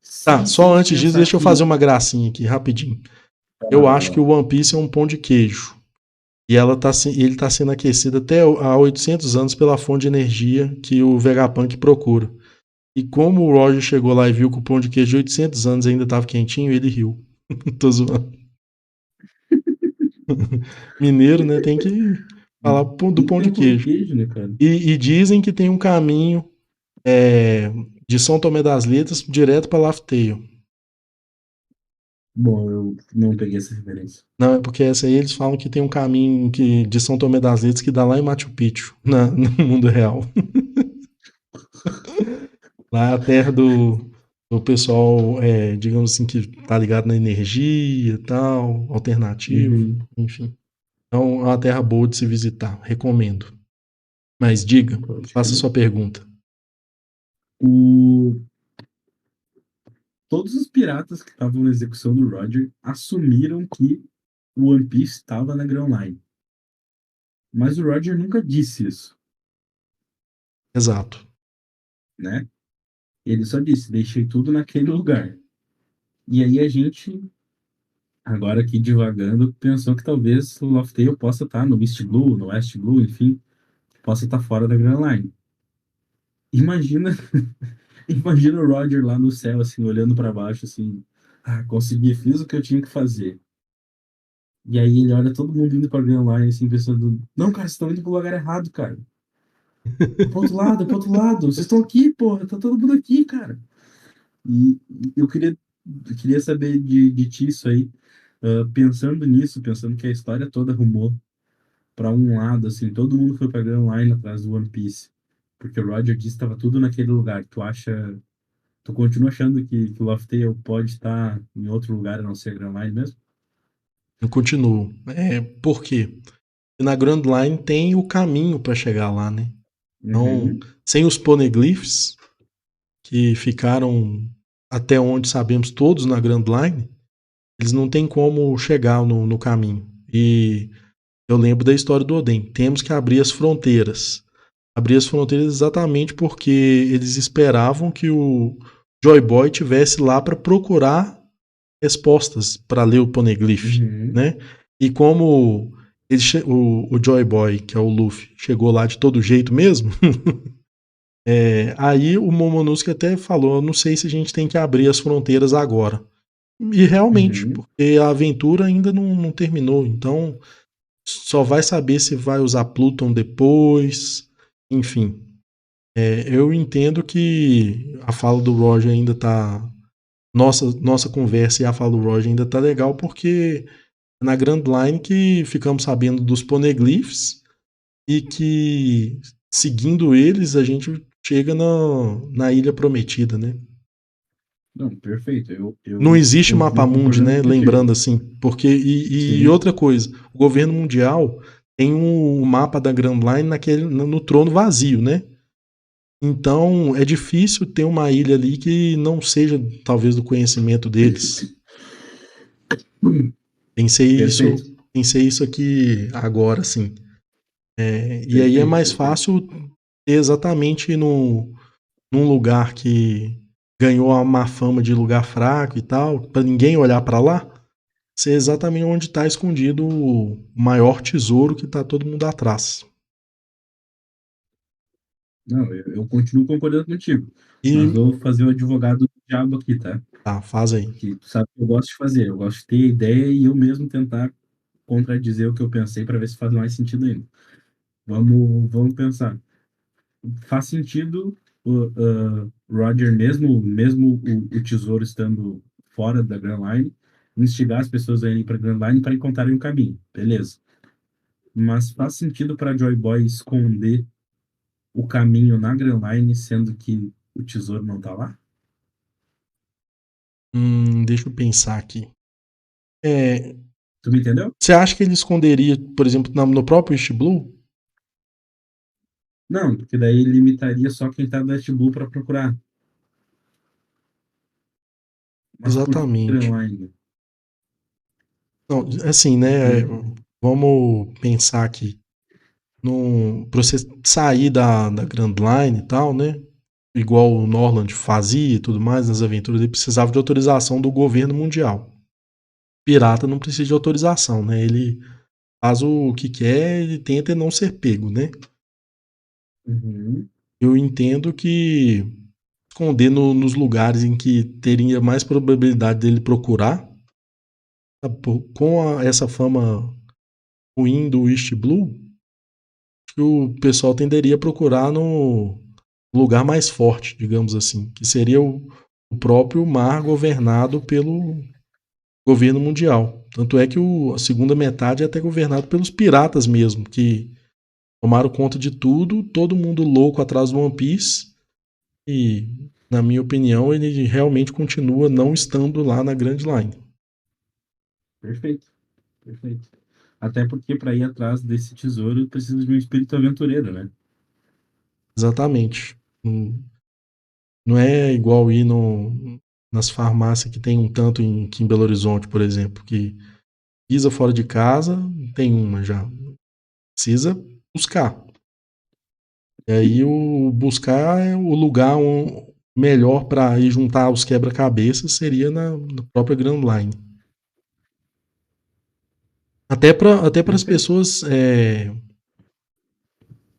Se a só gente antes disso, pensar deixa eu fazer que. uma gracinha aqui, rapidinho. Vai lá, Eu vai acho que lá. o One Piece é um pão de queijo. E ele está sendo aquecido até há 800 anos pela fonte de energia que o Vegapunk procura. E como o Roger chegou lá e viu que o pão de queijo de 800 anos ainda estava quentinho, ele riu. Tô zoando. Mineiro, né? Tem que falar do Tem que pão ter de um pão de queijo. queijo, né, cara? E dizem que tem um caminho de São Tomé das Letras direto para Lafteio. Bom, eu não peguei essa referência. Não, é porque essa aí eles falam que tem um caminho de São Tomé das Letras que dá lá em Machu Picchu, no mundo real. Lá é a terra do pessoal, digamos assim, que tá ligado na energia e tal, alternativo, Uhum. enfim. Então é uma terra boa de se visitar, recomendo. Mas diga, Pode faça crer. sua pergunta. O... Todos os piratas que estavam na execução do Roger assumiram que o One Piece estava na Grand Line. Mas o Roger nunca disse isso, Exato. né? Ele só disse, deixei tudo naquele lugar. E aí a gente, agora aqui divagando, pensou que talvez o Loftail possa estar no East Blue, no West Blue, enfim, possa estar fora da Grand Line. Imagina, imagina o Roger lá no céu, assim, olhando para baixo, assim, consegui, fiz o que eu tinha que fazer. E aí ele olha todo mundo indo pra Grand Line, assim, pensando, não, cara, vocês estão indo pro lugar errado, cara. É pro outro lado, é pro outro lado. Vocês estão aqui, porra, tá todo mundo aqui, cara. E eu queria saber de ti isso aí, pensando nisso, pensando que a história toda rumou para um lado, assim, todo mundo foi pra Grand Line atrás do One Piece. Porque o Roger disse que estava tudo naquele lugar. Tu continua achando que o Laughtale pode estar em outro lugar a não ser Grand Line mesmo? Eu continuo. Por quê? Porque na Grand Line tem o caminho para chegar lá, né? Então, Uhum, sem os poneglyphs, que ficaram até onde sabemos todos na Grand Line, eles não têm como chegar no caminho. E eu lembro da história do Oden. Temos que abrir as fronteiras. Abrir as fronteiras exatamente porque eles esperavam que o Joy Boy tivesse lá para procurar respostas para ler o Poneglyph, uhum. né? E como o Joy Boy, que é o Luffy, chegou lá de todo jeito mesmo, Aí o Momonosuke até falou, não sei se a gente tem que abrir as fronteiras agora. E realmente, Uhum. porque a aventura ainda não terminou, então só vai saber se vai usar Pluton depois, enfim. Eu entendo que a fala do Roger ainda tá. Nossa conversa e a fala do Roger ainda tá legal, porque é na Grand Line que ficamos sabendo dos poneglyphs e que, seguindo eles, a gente chega na Ilha Prometida, né? Não, perfeito. Não Eu existe mapa continuo mundi, concordando né? contigo. Lembrando assim, porque e Sim. outra coisa, o governo mundial tem um mapa da Grand Line no trono vazio, né? Então é difícil ter uma ilha ali que não seja talvez do conhecimento deles. Pensei isso, Perfeito. pensei isso aqui agora, assim. E aí é Perfeito, mais perfeito. fácil ter exatamente no, num lugar que ganhou a má fama de lugar fraco e tal, para ninguém olhar para lá, ser exatamente onde está escondido o maior tesouro que está todo mundo atrás. Não, eu continuo concordando contigo. Mas E vou fazer o advogado do diabo aqui, tá? tá, faz aí. Que tu sabe que eu gosto de fazer. Eu gosto de ter ideia e eu mesmo tentar contradizer o que eu pensei para ver se faz mais sentido ainda. Vamos pensar. Faz sentido o Roger, mesmo o tesouro estando fora da Grand Line, instigar as pessoas a irem para a Grand Line para encontrarem o caminho. Beleza. Mas faz sentido para Joy Boy esconder o caminho na Grand Line, sendo que o tesouro não tá lá? Deixa eu pensar aqui. É, Tu me entendeu? você acha que ele esconderia, por exemplo, no próprio East Blue? Não, porque daí limitaria só quem tá do West Blue para procurar. Mas por que Exatamente. Grand Line? Não, assim, né? Hum. Vamos pensar aqui. Para você sair da Grand Line e tal, né? Igual o Norland fazia e tudo mais nas aventuras, ele precisava de autorização do governo mundial. Pirata não precisa de autorização, né? Ele faz o que quer e tenta não ser pego, né? Uhum. Eu entendo que esconder nos lugares em que teria mais probabilidade dele procurar, com essa fama ruim do East Blue, que o pessoal tenderia a procurar no lugar mais forte, digamos assim, que seria o próprio mar governado pelo governo mundial. Tanto é que a segunda metade é até governado pelos piratas mesmo, que tomaram conta de tudo, todo mundo louco atrás do One Piece, e, na minha opinião, ele realmente continua não estando lá na Grand Line. Perfeito, perfeito. Até porque para ir atrás desse tesouro precisa de um espírito aventureiro, né? Exatamente. Não é igual ir nas farmácias que tem um tanto aqui em Belo Horizonte, por exemplo, que pisa fora de casa, tem uma já. Precisa buscar. E aí o buscar é o lugar melhor para ir juntar os quebra-cabeças seria na própria Grand Line. Até para as Perfeito. pessoas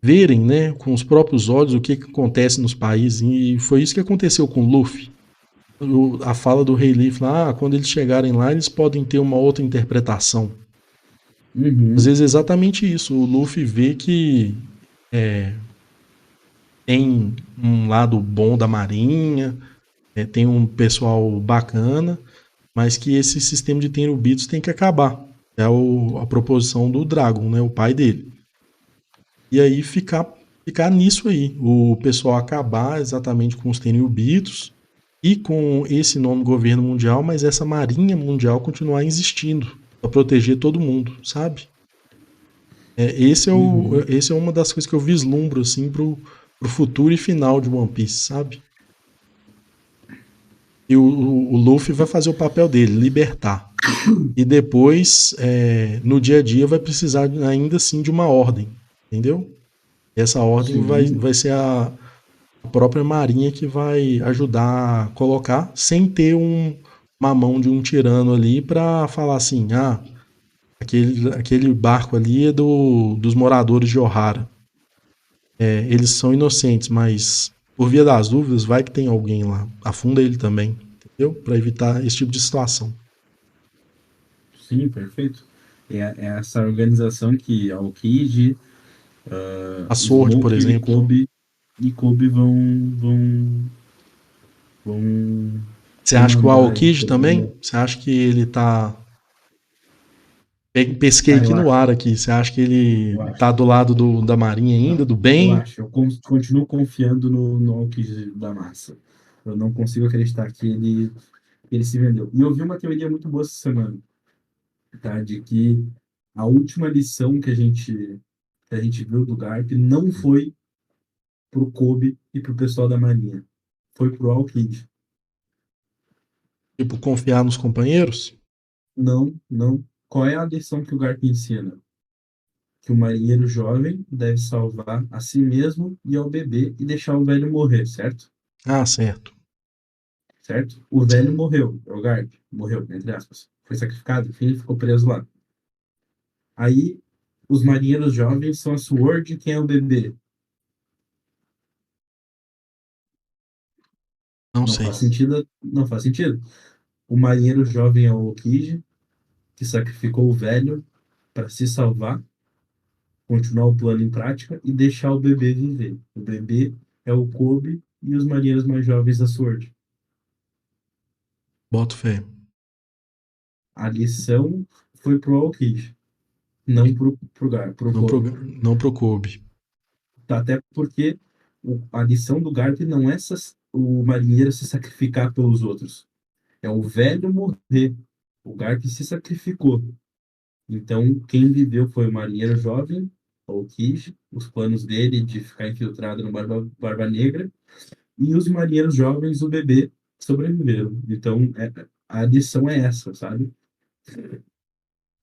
verem, né, com os próprios olhos o que acontece nos países. E foi isso que aconteceu com o Luffy. A fala do Rei Leaf lá, quando eles chegarem lá, eles podem ter uma outra interpretação. Às Uhum. vezes é exatamente isso. O Luffy vê que é, tem um lado bom da marinha, tem um pessoal bacana, mas que esse sistema de Tenryubitos tem que acabar. É a proposição do Dragon, né, o pai dele. E aí ficar nisso aí, o pessoal acabar exatamente com os Tenryubitos e com esse nome governo mundial, mas essa marinha mundial continuar existindo para proteger todo mundo, sabe? Uhum. Esse é uma das coisas que eu vislumbro assim pro futuro e final de One Piece, sabe? E o Luffy vai fazer o papel dele, libertar. E depois, no dia a dia, vai precisar ainda assim de uma ordem, entendeu? E essa ordem Sim. vai ser a própria Marinha que vai ajudar a colocar, sem ter uma mão de um tirano ali para falar assim: ah, aquele barco ali é dos moradores de Ohara. eles são inocentes, mas por via das dúvidas, vai que tem alguém lá. Afunda ele também, entendeu? Para evitar esse tipo de situação. Sim, perfeito. É essa organização que Aokiji, A Sword, por Smoke exemplo. e Kobe vão Você acha que o comandar aí Aokiji sobre também? Você acha que ele tá. Pesquei Ah, aqui eu no acho, ar aqui. Você acha que ele eu tá acho. do lado da Marinha ainda, Não, do eu bem? acho. Continuo confiando no Aokiji da massa. Eu não consigo acreditar que ele se vendeu. E eu vi uma teoria muito boa essa semana, tá? De que a última lição que a gente viu do Garp não foi pro Kobe e pro pessoal da Marinha. Foi pro Aokiji. Tipo, confiar nos companheiros? Não, não. Qual é a lição que o Garp ensina? Que o marinheiro jovem deve salvar a si mesmo e ao bebê e deixar o velho morrer, certo? Ah, certo. Certo? O velho morreu, é o Garp, morreu, entre aspas. Foi sacrificado, enfim, ficou preso lá. Aí, os marinheiros jovens são a Sword, quem é o bebê? Não Não sei. faz sentido, não faz sentido. O marinheiro jovem é o Okiji, que sacrificou o velho para se salvar, continuar o plano em prática e deixar o bebê viver. O bebê é o Kobe e os marinheiros mais jovens da Sword. Boto fé. A lição foi pro Aokiji, não pro Não pro, Kobe. não pro Kobe. Tá? Até porque a lição do Garp não é o marinheiro se sacrificar pelos outros. É o velho morrer. O Garp se sacrificou. Então, quem viveu foi o marinheiro jovem, o Kiji, os planos dele de ficar infiltrado no Barba Negra, e os marinheiros jovens, o bebê, sobreviveram. Então, a lição é essa, sabe?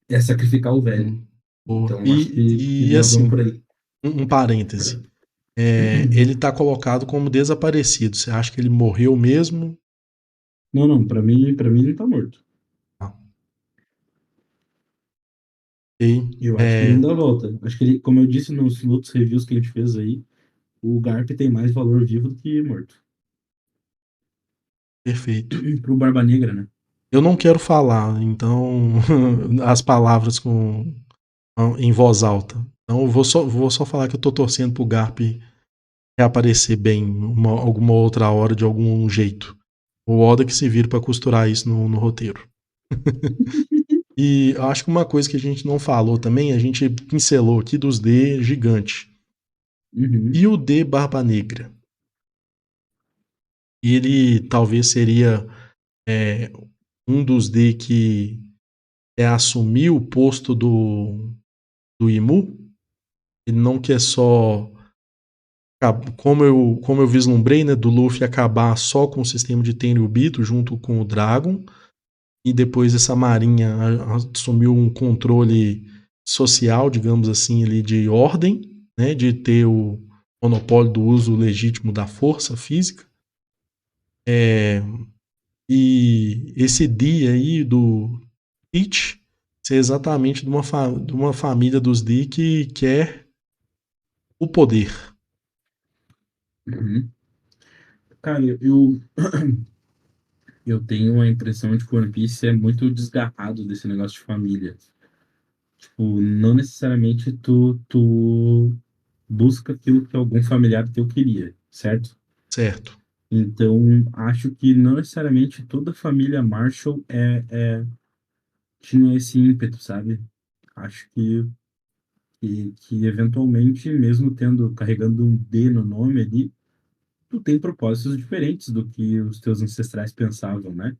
É sacrificar o velho. Hum, boa. Então, acho que E vão assim, por aí. um parêntese. Ele tá colocado como desaparecido. Você acha que ele morreu mesmo? Não, não, para mim ele tá morto. Ah, ok. Eu acho que ele ainda volta. Acho que ele, como eu disse nos outros reviews que a gente fez aí, o Garp tem mais valor vivo do que morto. Perfeito. Pro Barba Negra, né? Eu não quero falar, então, as palavras em voz alta. Então, eu vou só falar que eu tô torcendo pro Garp reaparecer bem alguma outra hora de algum jeito. O Oda que se vira pra costurar isso no roteiro. E acho que uma coisa que a gente não falou também, a gente pincelou aqui dos D gigante. Uhum, E o D Barba Negra? Ele talvez seria é, um dos D que assumir o posto do Imu. Ele não quer só, como eu vislumbrei, né, do Luffy acabar só com o sistema de Tenryubito junto com o Dragon, e depois essa marinha assumiu um controle social, digamos assim, ali de ordem, né, de ter o monopólio do uso legítimo da força física. É, e esse dia aí do Teach ser exatamente de uma família dos D que quer o poder. uhum. Cara, eu tenho a impressão de que o One Piece é muito desgarrado desse negócio de família. Tipo, não necessariamente tu busca aquilo que algum familiar teu queria, certo? Certo. Então, acho que não necessariamente toda a família Marshall tinha esse ímpeto, sabe? Acho que eventualmente, mesmo carregando um D no nome ali, tu tem propósitos diferentes do que os teus ancestrais pensavam, né?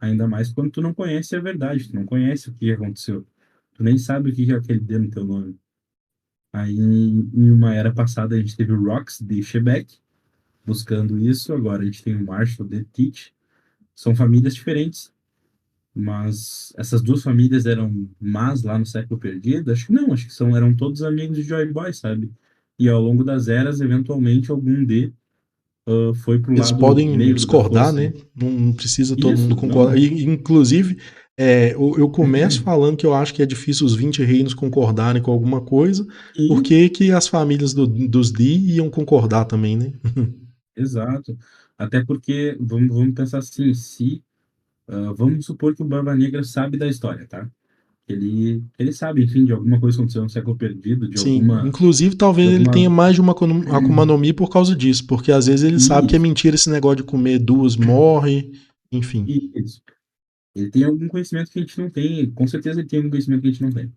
Ainda mais quando tu não conhece a verdade, tu não conhece o que aconteceu. Tu nem sabe o que é aquele D no teu nome. Aí, em uma era passada, a gente teve o Rox de Shebeck buscando isso, agora a gente tem o Marshall de Teach. São famílias diferentes, mas essas duas famílias eram más lá no século perdido? Acho que não, acho que eram todos amigos de Joy Boy, sabe? E ao longo das eras, eventualmente, algum D foi pro Eles lado podem negro da discordar, força. né? Não precisa todo mundo Isso, concordar. não. E, inclusive, Eu começo falando que eu acho que é difícil os 20 reinos concordarem com alguma coisa, por E, que as famílias dos Dee iam concordar também, né? exato. Até porque, vamos pensar assim, se, vamos supor que o Barba Negra sabe da história, tá? Ele sabe, enfim, de alguma coisa que aconteceu no século perdido, Sim, inclusive de talvez ele tenha alguma, mais de uma Akuma no Mi por causa disso, porque às vezes ele sabe que é isso, mentira esse negócio de comer duas morre, enfim. isso. Ele tem algum conhecimento que a gente não tem, com certeza ele tem algum conhecimento que a gente não tem.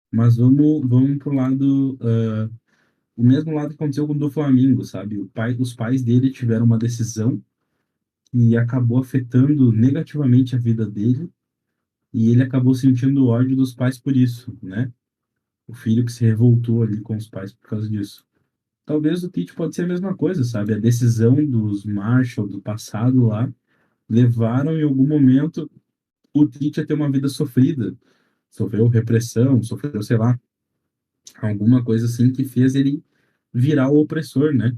Mas vamos pro lado, o mesmo lado que aconteceu com o do Flamengo, sabe? Os pais dele tiveram uma decisão e acabou afetando negativamente a vida dele, e ele acabou sentindo ódio dos pais por isso, né? O filho que se revoltou ali com os pais por causa disso. Talvez o Tite pode ser a mesma coisa, sabe? A decisão dos Marshall do passado lá levaram em algum momento o Tite a ter uma vida sofrida. Sofreu repressão, sofreu, sei lá, alguma coisa assim que fez ele virar o opressor, né?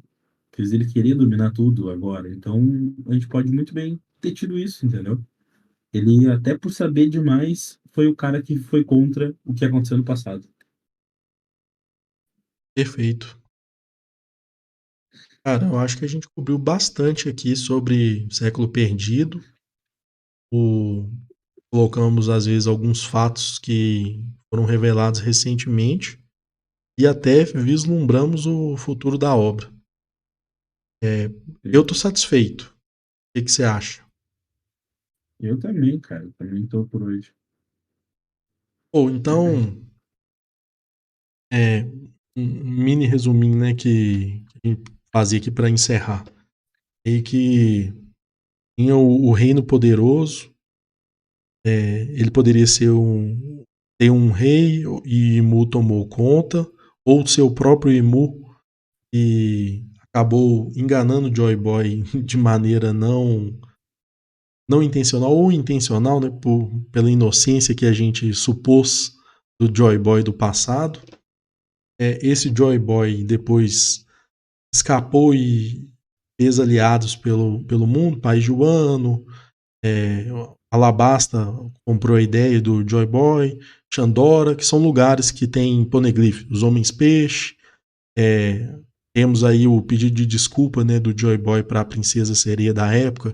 Fez ele querer dominar tudo agora. Então, a gente pode muito bem ter tido isso, entendeu? Ele, até por saber demais, foi o cara que foi contra o que aconteceu no passado. Perfeito. Cara, eu acho que a gente cobriu bastante aqui sobre século perdido. O, colocamos, às vezes, alguns fatos que foram revelados recentemente e até vislumbramos o futuro da obra. Eu estou satisfeito. O que você acha? Eu também, cara. Também tô por hoje. Ou então, é, um mini resuminho, né, que a gente fazia aqui para encerrar. E que tinha o reino poderoso, ele poderia ser ter um rei e Imu tomou conta, ou ser o próprio Imu e acabou enganando o Joy Boy de maneira não intencional ou intencional, né, pela inocência que a gente supôs do Joy Boy do passado. Esse Joy Boy depois escapou e fez aliados pelo mundo, País Joano, é, Alabasta comprou a ideia do Joy Boy, Chandora, que são lugares que tem poneglyph, os homens peixe. É, temos aí o pedido de desculpa, né, do Joy Boy para a princesa sereia da época,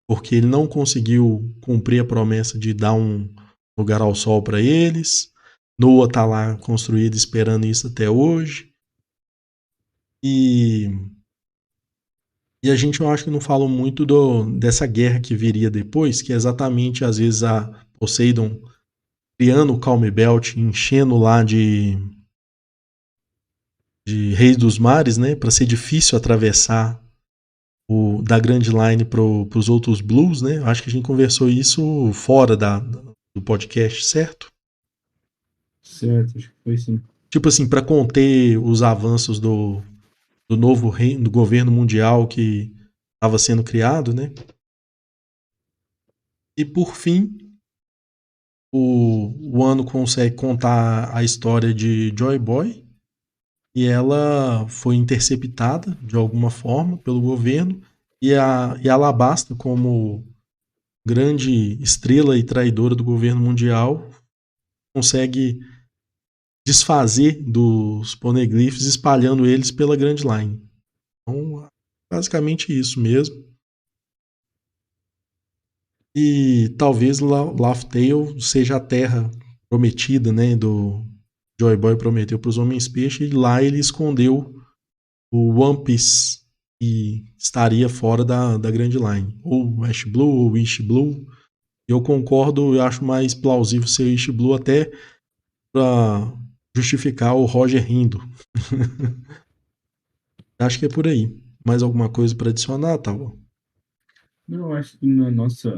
porque ele não conseguiu cumprir a promessa de dar um lugar ao sol para eles. Noah tá lá construído esperando isso até hoje. E, e a gente, eu acho que não fala muito dessa guerra que viria depois, que é exatamente às vezes a Poseidon criando o Calm Belt, enchendo lá de Reis dos Mares, né, para ser difícil atravessar da Grand Line para os outros Blues, né? Acho que a gente conversou isso fora do podcast, certo? Certo, acho que foi sim. Tipo assim, para conter os avanços do novo reino, do governo mundial que estava sendo criado, né? E por fim, o Ano consegue contar a história de Joy Boy e ela foi interceptada de alguma forma pelo governo e a Alabasta, como grande estrela e traidora do governo mundial, consegue desfazer dos poneglyphs espalhando eles pela Grand Line. Então, basicamente isso mesmo. E talvez Laugh Tale seja a terra prometida, né, do Joy Boy prometeu para os homens peixe e lá ele escondeu o One Piece e estaria fora da Grand Line, ou Ash Blue ou Wish Blue. Eu concordo, eu acho mais plausível ser Wish Blue até para justificar o Roger rindo. Acho que é por aí. Mais alguma coisa para adicionar, tá bom? Não, eu acho que na nosso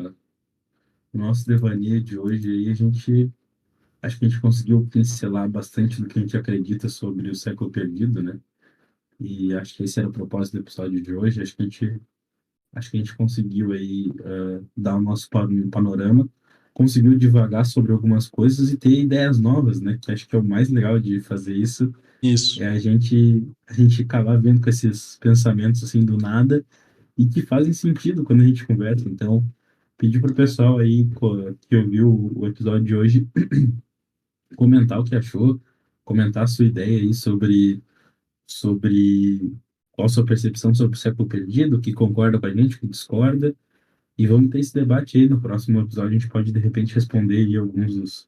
devaneio de hoje aí, acho que a gente conseguiu pincelar bastante do que a gente acredita sobre o século perdido, né? E acho que esse era o propósito do episódio de hoje. Acho que a gente conseguiu aí dar o nosso panorama, conseguiu divagar sobre algumas coisas e ter ideias novas, né? Que acho que é o mais legal de fazer isso, Isso. é a gente acabar vendo com esses pensamentos assim do nada e que fazem sentido quando a gente conversa. Então, Pedir pro pessoal aí que ouviu o episódio de hoje comentar o que achou, comentar a sua ideia aí sobre qual a sua percepção sobre o século perdido, que concorda com a gente, que discorda. E vamos ter esse debate aí no próximo episódio. A gente pode, de repente, responder aí alguns dos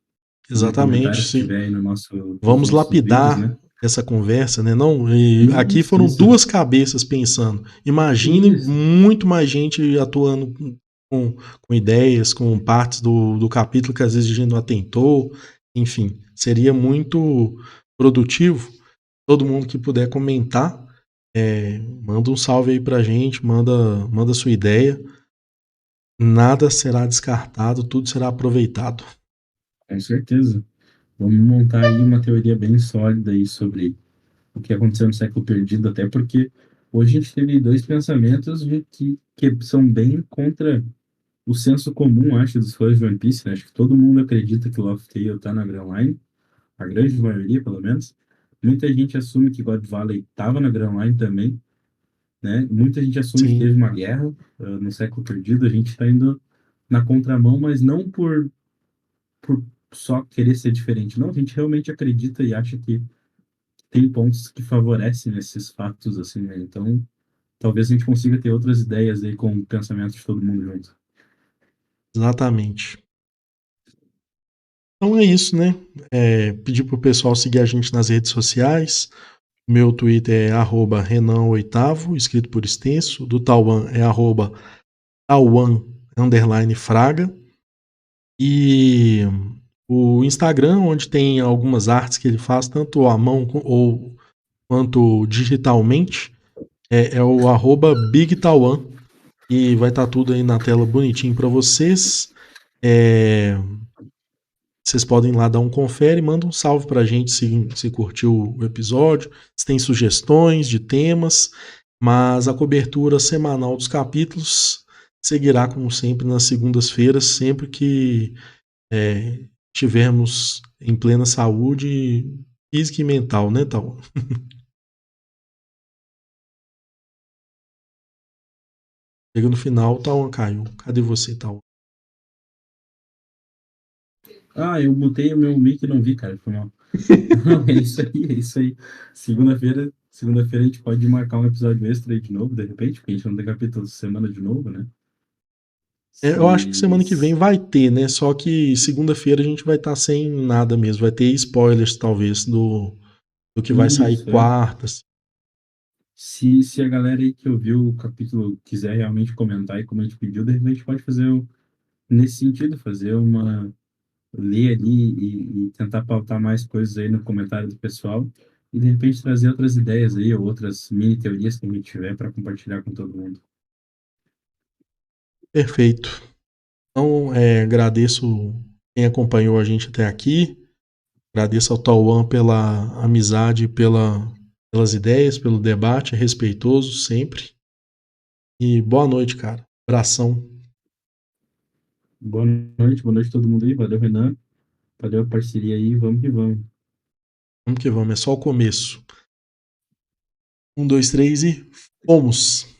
Exatamente, comentários que sim. tiver aí no nos Vamos nossos vídeos, lapidar né? essa conversa, né? Não, e aqui Isso, foram isso, duas cabeças pensando. Imagine isso. muito mais gente atuando com ideias, com partes do capítulo que às vezes a gente não atentou. Enfim, seria muito produtivo. Todo mundo que puder comentar, manda um salve aí pra gente, manda sua ideia. Nada será descartado, tudo será aproveitado. Com certeza. Vamos montar aí uma teoria bem sólida aí sobre o que aconteceu no século perdido, até porque hoje a gente teve dois pensamentos que são bem contra o senso comum, acho, dos fãs de One Piece, né? Acho que todo mundo acredita que o Laugh Tale tá na Grand Line, a grande maioria, pelo menos. Muita gente assume que God Valley estava na Grand Line também, né? Muita gente assume que teve Sim, uma guerra no século perdido. A gente está indo na contramão, mas não por só querer ser diferente. Não, a gente realmente acredita e acha que tem pontos que favorecem esses fatos, assim, né? Então, talvez a gente consiga ter outras ideias aí com o pensamento de todo mundo junto. exatamente. Então é isso, né? Pedir pro pessoal seguir a gente nas redes sociais. Meu Twitter é @Renan8, escrito por extenso. Do Tauan é @Tauan_Fraga. E o Instagram, onde tem algumas artes que ele faz, tanto à mão ou quanto digitalmente, é o @BigTauan. E vai estar tudo aí na tela bonitinho para vocês. É, Vocês podem ir lá dar um confere, manda um salve pra gente se curtiu o episódio, se tem sugestões de temas, mas a cobertura semanal dos capítulos seguirá, como sempre, nas segundas-feiras, sempre que estivermos em plena saúde física e mental, né, Tal? Chega no final, Tawan caiu. Cadê você, Tal? Ah, eu mutei o meu mic e não vi, cara. Foi mal. Não, é isso aí, é isso aí. Segunda-feira a gente pode marcar um episódio extra aí de novo, de repente, porque a gente não tem capítulo essa semana de novo, né? Eu acho que Se... semana que vem vai ter, né? Só que segunda-feira a gente vai estar sem nada mesmo. Vai ter spoilers, talvez, do que vai sair Isso, é. quarta. Se a galera aí que ouviu o capítulo quiser realmente comentar e como a gente pediu, de repente pode fazer nesse sentido, fazer uma ler ali e tentar pautar mais coisas aí no comentário do pessoal e de repente trazer outras ideias aí ou outras mini teorias que a gente tiver para compartilhar com todo mundo. Perfeito. Então, agradeço quem acompanhou a gente até aqui. Agradeço ao Tauan pela amizade, pelas ideias, pelo debate, é respeitoso sempre. E boa noite, cara. Abração. Boa noite a todo mundo aí. Valeu, Renan. Valeu a parceria aí. Vamos que vamos. Vamos que vamos, é só o começo. Um, dois, três e fomos!